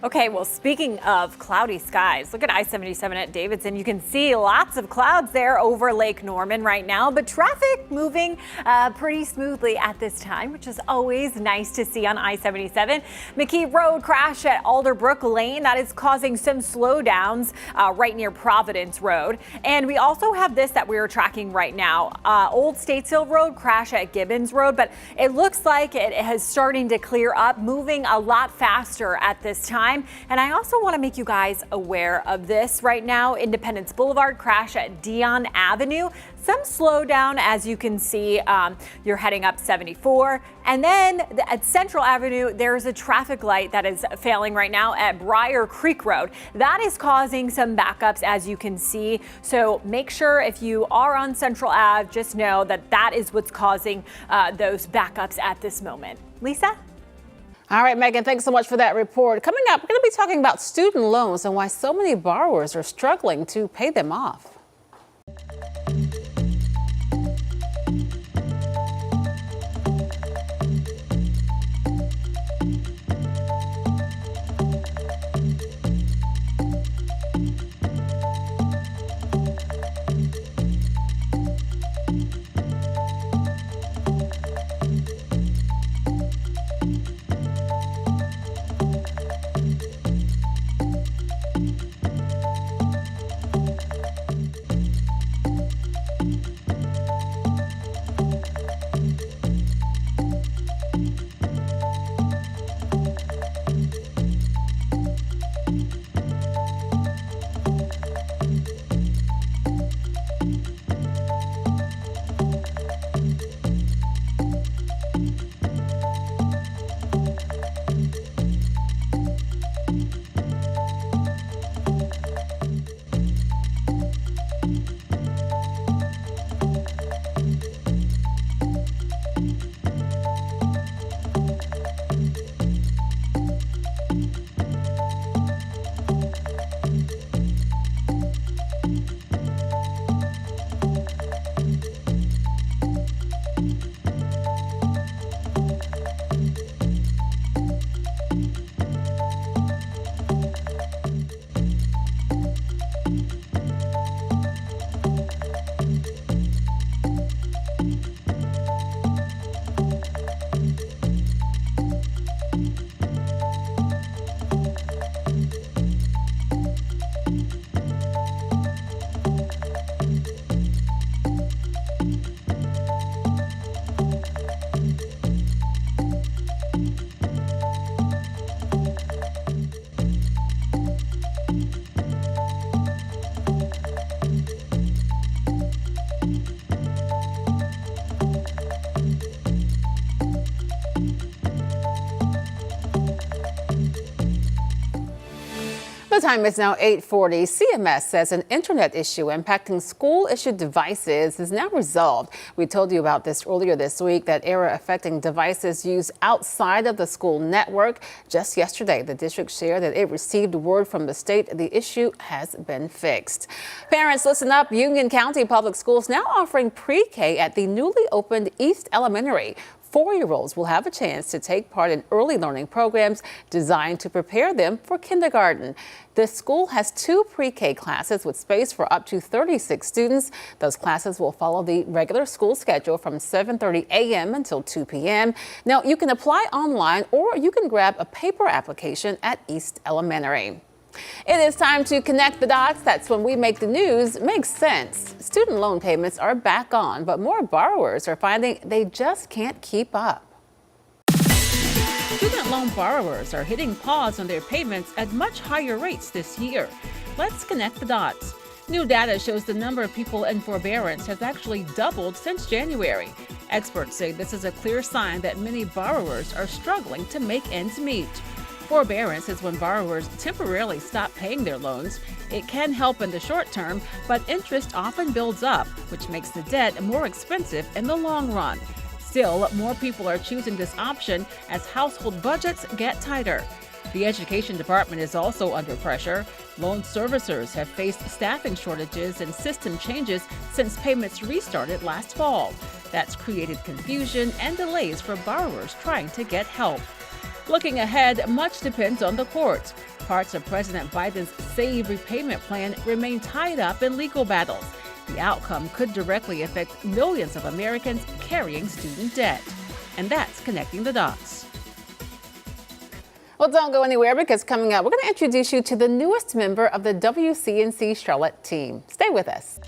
Okay, well, speaking of cloudy skies, look at I-77 at Davidson. You can see lots of clouds there over Lake Norman right now, but traffic moving pretty smoothly at this time, which is always nice to see on I-77. McKee Road crash at Alderbrook Lane. That is causing some slowdowns right near Providence Road. And we also have this that we are tracking right now. Old Statesville Road crash at Gibbons Road, but it looks like it is starting to clear up, moving a lot faster at this time. And I also want to make you guys aware of this right now. Independence Boulevard crash at Dion Avenue. Some slowdown, as you can see. You're heading up 74. And then at Central Avenue, there's a traffic light that is failing right now at Briar Creek Road. That is causing some backups, as you can see. So make sure if you are on Central Ave, just know that that is what's causing those backups at this moment. Lisa? All right, Megan, thanks so much for that report. Coming up, we're going to be talking about student loans and why so many borrowers are struggling to pay them off. The time is now 8:40. CMS says an internet issue impacting school-issued devices is now resolved. We told you about this earlier this week, that error affecting devices used outside of the school network. Just yesterday, the district shared that it received word from the state the issue has been fixed. Parents, listen up. Union County Public Schools now offering pre-K at the newly opened East Elementary. 4-year-olds will have a chance to take part in early learning programs designed to prepare them for kindergarten. The school has 2 pre-K classes with space for up to 36 students. Those classes will follow the regular school schedule from 7:30 a.m. until 2 p.m. Now, you can apply online or you can grab a paper application at East Elementary. It is time to connect the dots. That's when we make the news make sense. Student loan payments are back on, but more borrowers are finding they just can't keep up. Student loan borrowers are hitting pause on their payments at much higher rates this year. Let's connect the dots. New data shows the number of people in forbearance has actually doubled since January. Experts say this is a clear sign that many borrowers are struggling to make ends meet. Forbearance is when borrowers temporarily stop paying their loans. It can help in the short term, but interest often builds up, which makes the debt more expensive in the long run. Still, more people are choosing this option as household budgets get tighter. The Education Department is also under pressure. Loan servicers have faced staffing shortages and system changes since payments restarted last fall. That's created confusion and delays for borrowers trying to get help. Looking ahead, much depends on the courts. Parts of President Biden's SAVE repayment plan remain tied up in legal battles. The outcome could directly affect millions of Americans carrying student debt. And that's Connecting the Dots. Well, don't go anywhere, because coming up, we're going to introduce you to the newest member of the WCNC Charlotte team. Stay with us.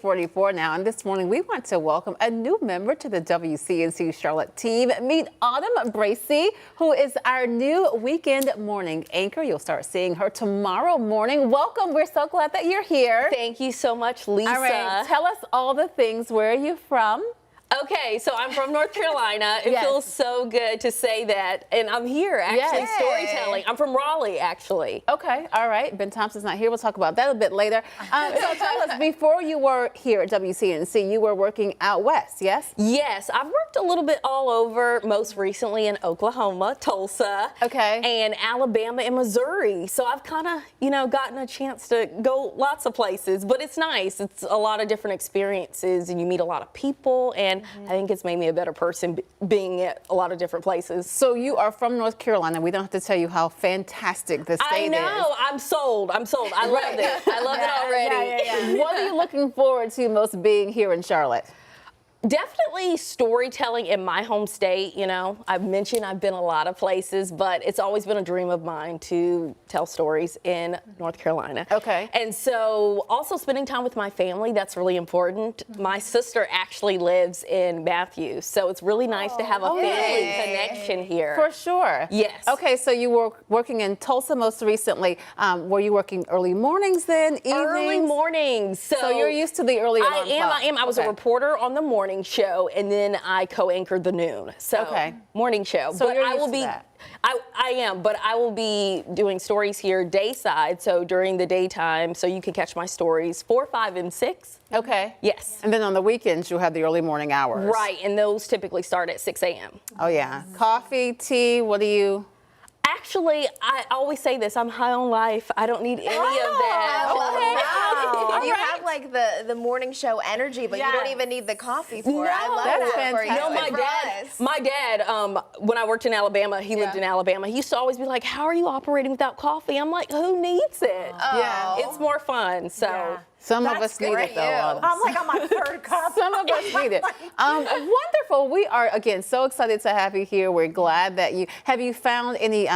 .44 now, and this morning we want to welcome a new member to the WCNC Charlotte team. Meet Autumn Bracey, who is our new weekend morning anchor. You'll start seeing her tomorrow morning. Welcome. We're so glad that you're here. Thank you so much, Lisa. All right, tell us all the things. Where are you from? Okay, so I'm from North Carolina. It feels so good to say that. And I'm here actually storytelling. I'm from Raleigh, actually. Okay, all right. Ben Thompson's not here. We'll talk about that a bit later. So tell us, before you were here at WCNC, you were working out west, yes? Yes, I've worked a little bit all over, most recently in Oklahoma, Tulsa, and Alabama and Missouri. So I've kind of, gotten a chance to go lots of places, but it's nice. It's a lot of different experiences, and you meet a lot of people, and I think it's made me a better person being at a lot of different places. So you are from North Carolina. We don't have to tell you how fantastic this state is. I know. I'm sold. I love it. I love it already. What are you looking forward to most being here in Charlotte? Definitely storytelling in my home state. I've mentioned I've been a lot of places, but it's always been a dream of mine to tell stories in North Carolina. Okay. And so also spending time with my family, that's really important. My sister actually lives in Matthews, so it's really nice to have a family connection here. For sure. Yes. Okay, so you were working in Tulsa most recently. Were you working early mornings then, evenings? Early mornings. So you're used to the early alarm clock. I am. I was a reporter on the morning morning show, and then I co-anchored the noon. So morning show. So but you're I will used to be. that. I am, but I will be doing stories here dayside, so during the daytime, so you can catch my stories 4, 5, and 6. Okay. Yes. And then on the weekends, you'll have the early morning hours. Right, and those typically start at 6 a.m. Oh, yeah. Coffee, tea, what do you? Actually, I always say this, I'm high on life. I don't need any of that. Wow. You have like the morning show energy, but you don't even need the coffee for it. I love That's that for you. fantastic. No, my dad, when I worked in Alabama, he lived in Alabama, he used to always be like, how are you operating without coffee? I'm like, who needs it? Yeah. It's more fun, so. Some of us need it, though. I'm like on my third cup. Some of us need it. Wonderful. We are, again, so excited to have you here. We're glad that have you found any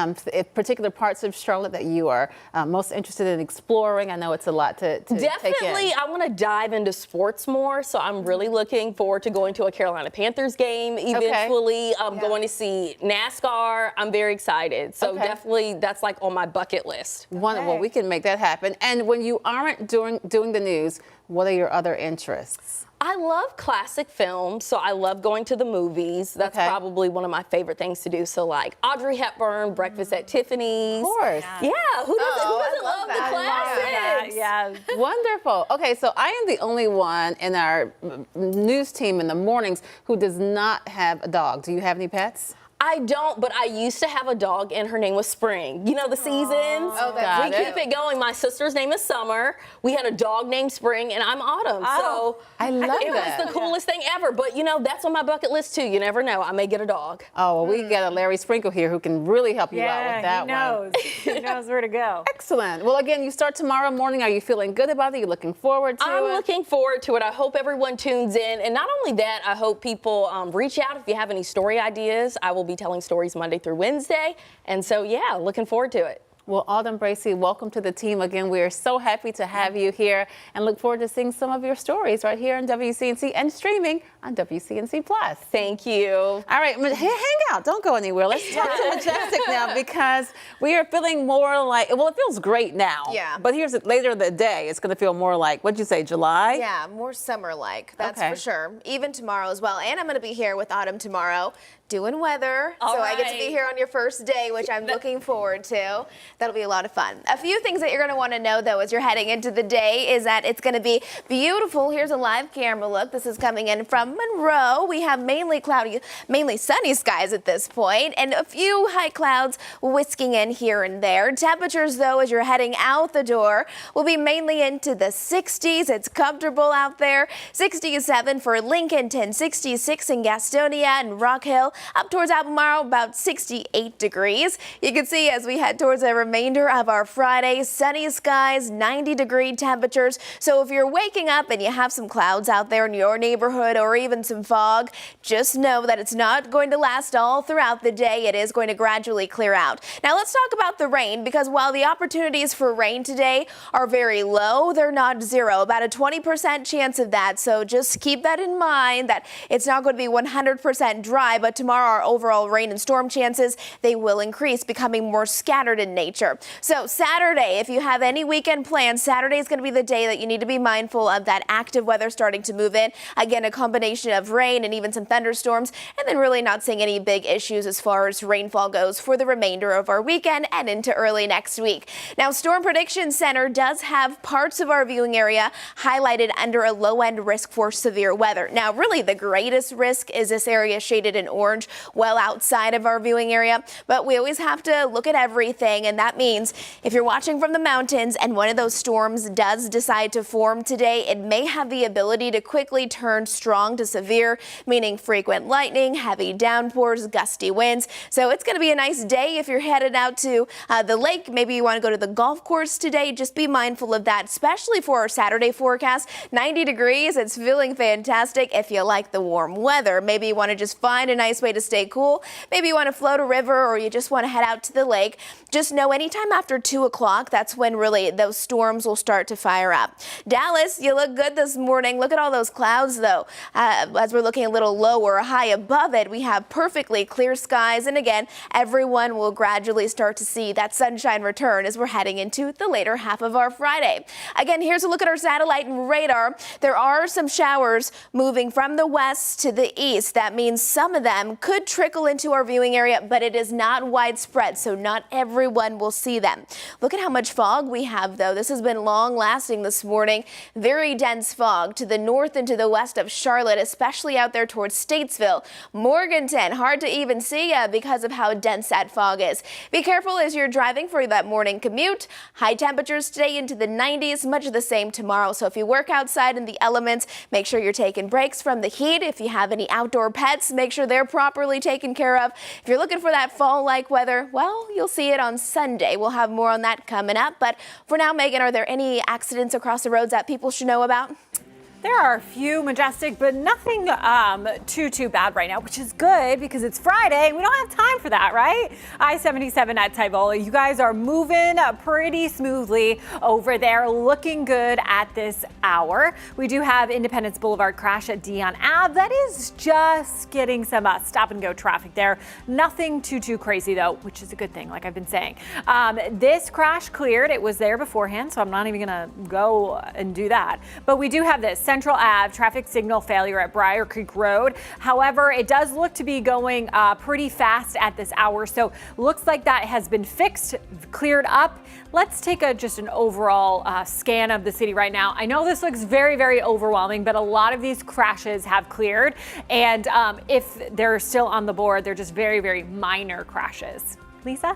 particular parts of Charlotte that you are most interested in exploring? I know it's a lot to take in. Definitely, I want to dive into sports more, so I'm really looking forward to going to a Carolina Panthers game eventually. Going to see NASCAR. I'm very excited. So definitely, that's like on my bucket list. Wonderful. We can make that happen. And when you aren't doing the news, what are your other interests? I love classic films, so I love going to the movies. That's probably one of my favorite things to do. So like Audrey Hepburn, Breakfast at Tiffany's. Of course. Yeah, who doesn't love the classics? Yeah. Wonderful. Okay, so I am the only one in our news team in the mornings who does not have a dog. Do you have any pets? I don't, but I used to have a dog, and her name was Spring. You know the seasons? Got we keep it going. My sister's name is Summer. We had a dog named Spring, and I'm Autumn. So I love it that. was the coolest thing ever. But, you know, that's on my bucket list, too. You never know. I may get a dog. Oh, well, we got a Larry Sprinkle here who can really help you out with that one. He knows where to go. Excellent. Well, again, you start tomorrow morning. Are you feeling good about it? You looking forward to it? I'm looking forward to it. I hope everyone tunes in. And not only that, I hope people reach out if you have any story ideas. I will be telling stories Monday through Wednesday. And so, yeah, looking forward to it. Well, Autumn Bracey, welcome to the team again. We are so happy to have you here and look forward to seeing some of your stories right here on WCNC and streaming on WCNC Plus. Thank you. All right, hang out. Don't go anywhere. Let's talk to Majestic now because we are feeling more like, well, it feels great now. Yeah. But here's later in the day, it's going to feel more like, what'd you say, July? Yeah, more summer-like. That's for sure. Even tomorrow as well. And I'm going to be here with Autumn tomorrow doing weather. I get to be here on your first day, which I'm looking forward to. That'll be a lot of fun. A few things that you're going to want to know, though, as you're heading into the day is that it's going to be beautiful. Here's a live camera look. This is coming in from Monroe. We have mainly cloudy, mainly sunny skies at this point, and a few high clouds whisking in here and there. Temperatures, though, as you're heading out the door, will be mainly into the 60s. It's comfortable out there. 67 for Lincolnton, 66 in Gastonia and Rock Hill. Up towards Albemarle, about 68 degrees. You can see as we head towards the remainder of our Friday, sunny skies, 90-degree temperatures. So if you're waking up and you have some clouds out there in your neighborhood or even some fog, just know that it's not going to last all throughout the day. It is going to gradually clear out. Now let's talk about the rain, because while the opportunities for rain today are very low, they're not zero. About a 20% chance of that. So just keep that in mind, that it's not going to be 100% dry, but tomorrow our overall rain and storm chances, they will increase, becoming more scattered in nature. So Saturday, if you have any weekend plans, Saturday is going to be the day that you need to be mindful of that active weather starting to move in. Again, a combination of rain and even some thunderstorms, and then really not seeing any big issues as far as rainfall goes for the remainder of our weekend and into early next week. Now, Storm Prediction Center does have parts of our viewing area highlighted under a low-end risk for severe weather. Now, really the greatest risk is this area shaded in orange, well outside of our viewing area, but we always have to look at everything, and that means if you're watching from the mountains and one of those storms does decide to form today, it may have the ability to quickly turn strong to severe, meaning frequent lightning, heavy downpours, gusty winds. So it's going to be a nice day if you're headed out to the lake. Maybe you want to go to the golf course today. Just be mindful of that, especially for our Saturday forecast. 90 degrees. It's feeling fantastic if you like the warm weather. Maybe you want to just find a nice way to stay cool. Maybe you want to float a river or you just want to head out to the lake. Just know anytime after 2 o'clock, that's when really those storms will start to fire up. Dallas, you look good this morning. Look at all those clouds, though. As we're looking a little lower, high above it, we have perfectly clear skies. And again, everyone will gradually start to see that sunshine return as we're heading into the later half of our Friday. Again, here's a look at our satellite and radar. There are some showers moving from the west to the east. That means some of them could trickle into our viewing area, but it is not widespread, so not everyone will see them. Look at how much fog we have, though. This has been long lasting this morning. Very dense fog to the north and to the west of Charlotte, especially out there towards Statesville. Morganton, hard to even see because of how dense that fog is. Be careful as you're driving for that morning commute. High temperatures today into the 90s, much of the same tomorrow. So if you work outside in the elements, make sure you're taking breaks from the heat. If you have any outdoor pets, make sure they're properly taken care of. If you're looking for that fall-like weather, well, you'll see it on Sunday. We'll have more on that coming up. But for now, Megan, are there any accidents across the roads that people should know about? There are a few, Majestic, but nothing too bad right now, which is good because it's Friday and we don't have time for that, right? I-77 at Tybola, you guys are moving pretty smoothly over there, looking good at this hour. We do have Independence Boulevard crash at Dion Ave. That is just getting some stop and go traffic there. Nothing too crazy though, which is a good thing, like I've been saying. This crash cleared. It was there beforehand, so I'm not even gonna go and do that. But we do have this Central Ave traffic signal failure at Briar Creek Road. However, it does look to be going pretty fast at this hour. So looks like that has been fixed, cleared up. Let's take just an overall scan of the city right now. I know this looks very overwhelming, but a lot of these crashes have cleared. And if they're still on the board, they're just very minor crashes. Lisa?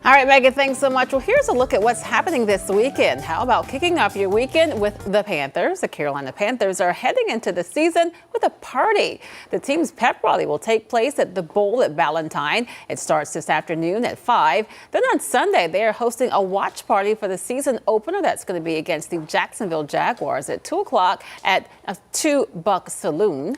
All right, Megan, thanks so much. Well, here's a look at what's happening this weekend. How about kicking off your weekend with the Panthers? The Carolina Panthers are heading into the season with a party. The team's pep rally will take place at the Bowl at Valentine. It starts this afternoon at 5. Then on Sunday, they are hosting a watch party for the season opener. That's going to be against the Jacksonville Jaguars at 2 o'clock at a $2 Saloon.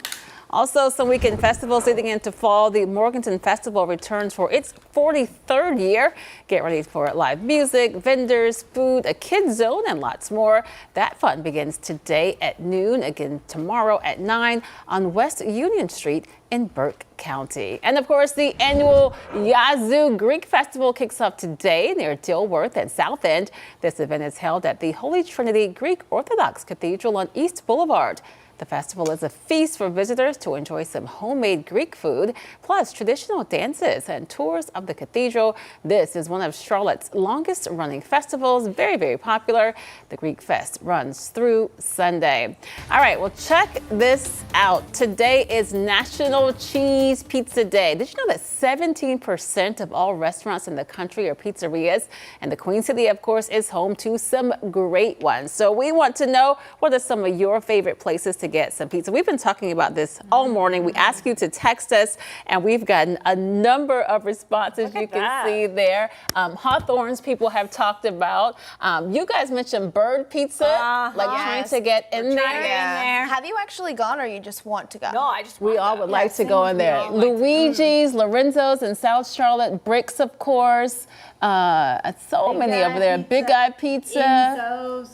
Also, some weekend festivals leading into fall. The Morganton Festival returns for its 43rd year. Get ready for live music, vendors, food, a kids zone, and lots more. That fun begins today at noon, again tomorrow at 9 on West Union Street in Burke County. And of course, the annual Yazoo Greek Festival kicks off today near Dilworth at South End. This event is held at the Holy Trinity Greek Orthodox Cathedral on East Boulevard. The festival is a feast for visitors to enjoy some homemade Greek food, plus traditional dances and tours of the cathedral. This is one of Charlotte's longest running festivals, very popular. The Greek Fest runs through Sunday. All right, well, check this out. Today is National Cheese Pizza Day. Did you know that 17% of all restaurants in the country are pizzerias? And the Queen City, of course, is home to some great ones. So we want to know, what are some of your favorite places to get some pizza? We've been talking about this all morning. We asked you to text us, and we've gotten a number of responses. You can see there. Hawthorne's people have talked about. You guys mentioned Bird Pizza, trying to get in there. Have you actually gone, or you just want to go? No, I just We all would like to go in there. Luigi's, Lorenzo's in South Charlotte, Bricks, of course. So many over there. Big Guy Pizza.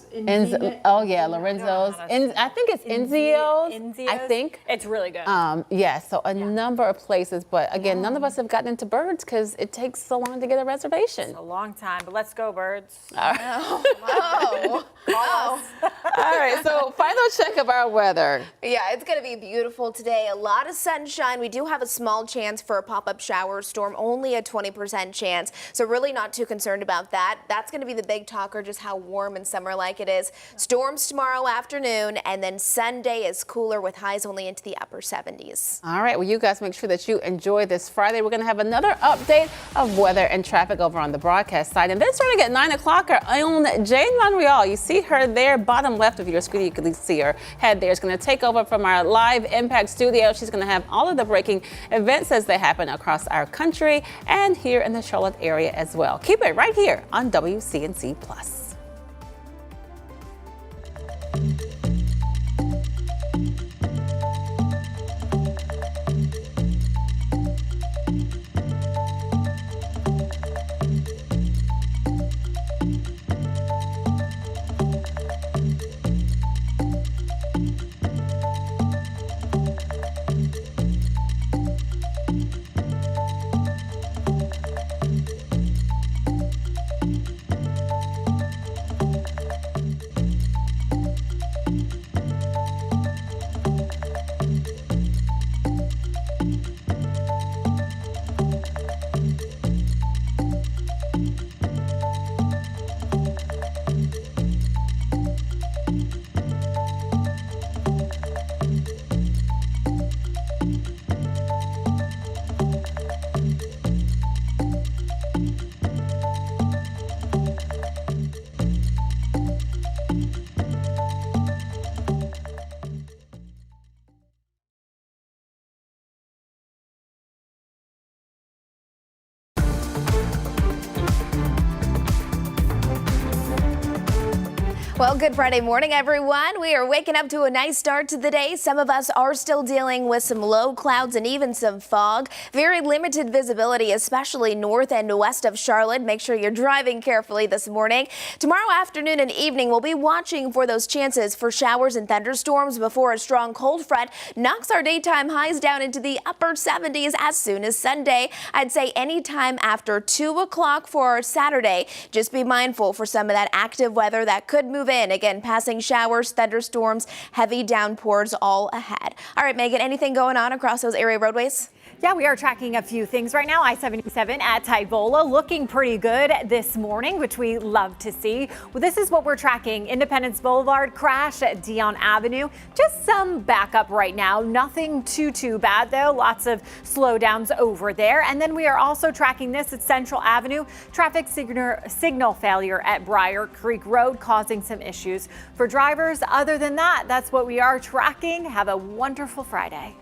Oh yeah, Lorenzo's. I think it's Enzio's. I think it's really good. Yeah, so a number of places, but again, none of us have gotten into Birds because it takes so long to get a reservation. It's a long time, but let's go, Birds. All right. All right, so final check of our weather. Yeah, it's going to be beautiful today. A lot of sunshine. We do have a small chance for a pop-up shower storm, only a 20% chance. So really not too concerned about that. That's going to be the big talker, just how warm and summer-like it is. Storms tomorrow afternoon, and then Sunday is cooler with highs only into the upper 70s. All right, well, you guys make sure that you enjoy this Friday. We're going to have another update of weather and traffic over on the broadcast side. And then starting at 9 o'clock, our own Jane Monreal. You see her there, bottom left of your screen. You can see her head there. Is going to take over from our live Impact studio. She's going to have all of the breaking events as they happen across our country and here in the Charlotte area as well. Keep it right here on WCNC Plus. Well, good Friday morning, everyone. We are waking up to a nice start to the day. Some of us are still dealing with some low clouds and even some fog. Very limited visibility, especially north and west of Charlotte. Make sure you're driving carefully this morning. Tomorrow afternoon and evening, we'll be watching for those chances for showers and thunderstorms before a strong cold front knocks our daytime highs down into the upper 70s as soon as Sunday. I'd say anytime after 2 o'clock for Saturday. Just be mindful for some of that active weather that could move in. Again, passing showers, thunderstorms, heavy downpours all ahead. All right, Megan, anything going on across those area roadways? Yeah, we are tracking a few things right now. I-77 at Tybola looking pretty good this morning, which we love to see. Well, this is what we're tracking. Independence Boulevard crash at Dion Avenue. Just some backup right now. Nothing too bad, though. Lots of slowdowns over there. And then we are also tracking this at Central Avenue. Traffic signal failure at Briar Creek Road causing some issues for drivers. Other than that, that's what we are tracking. Have a wonderful Friday.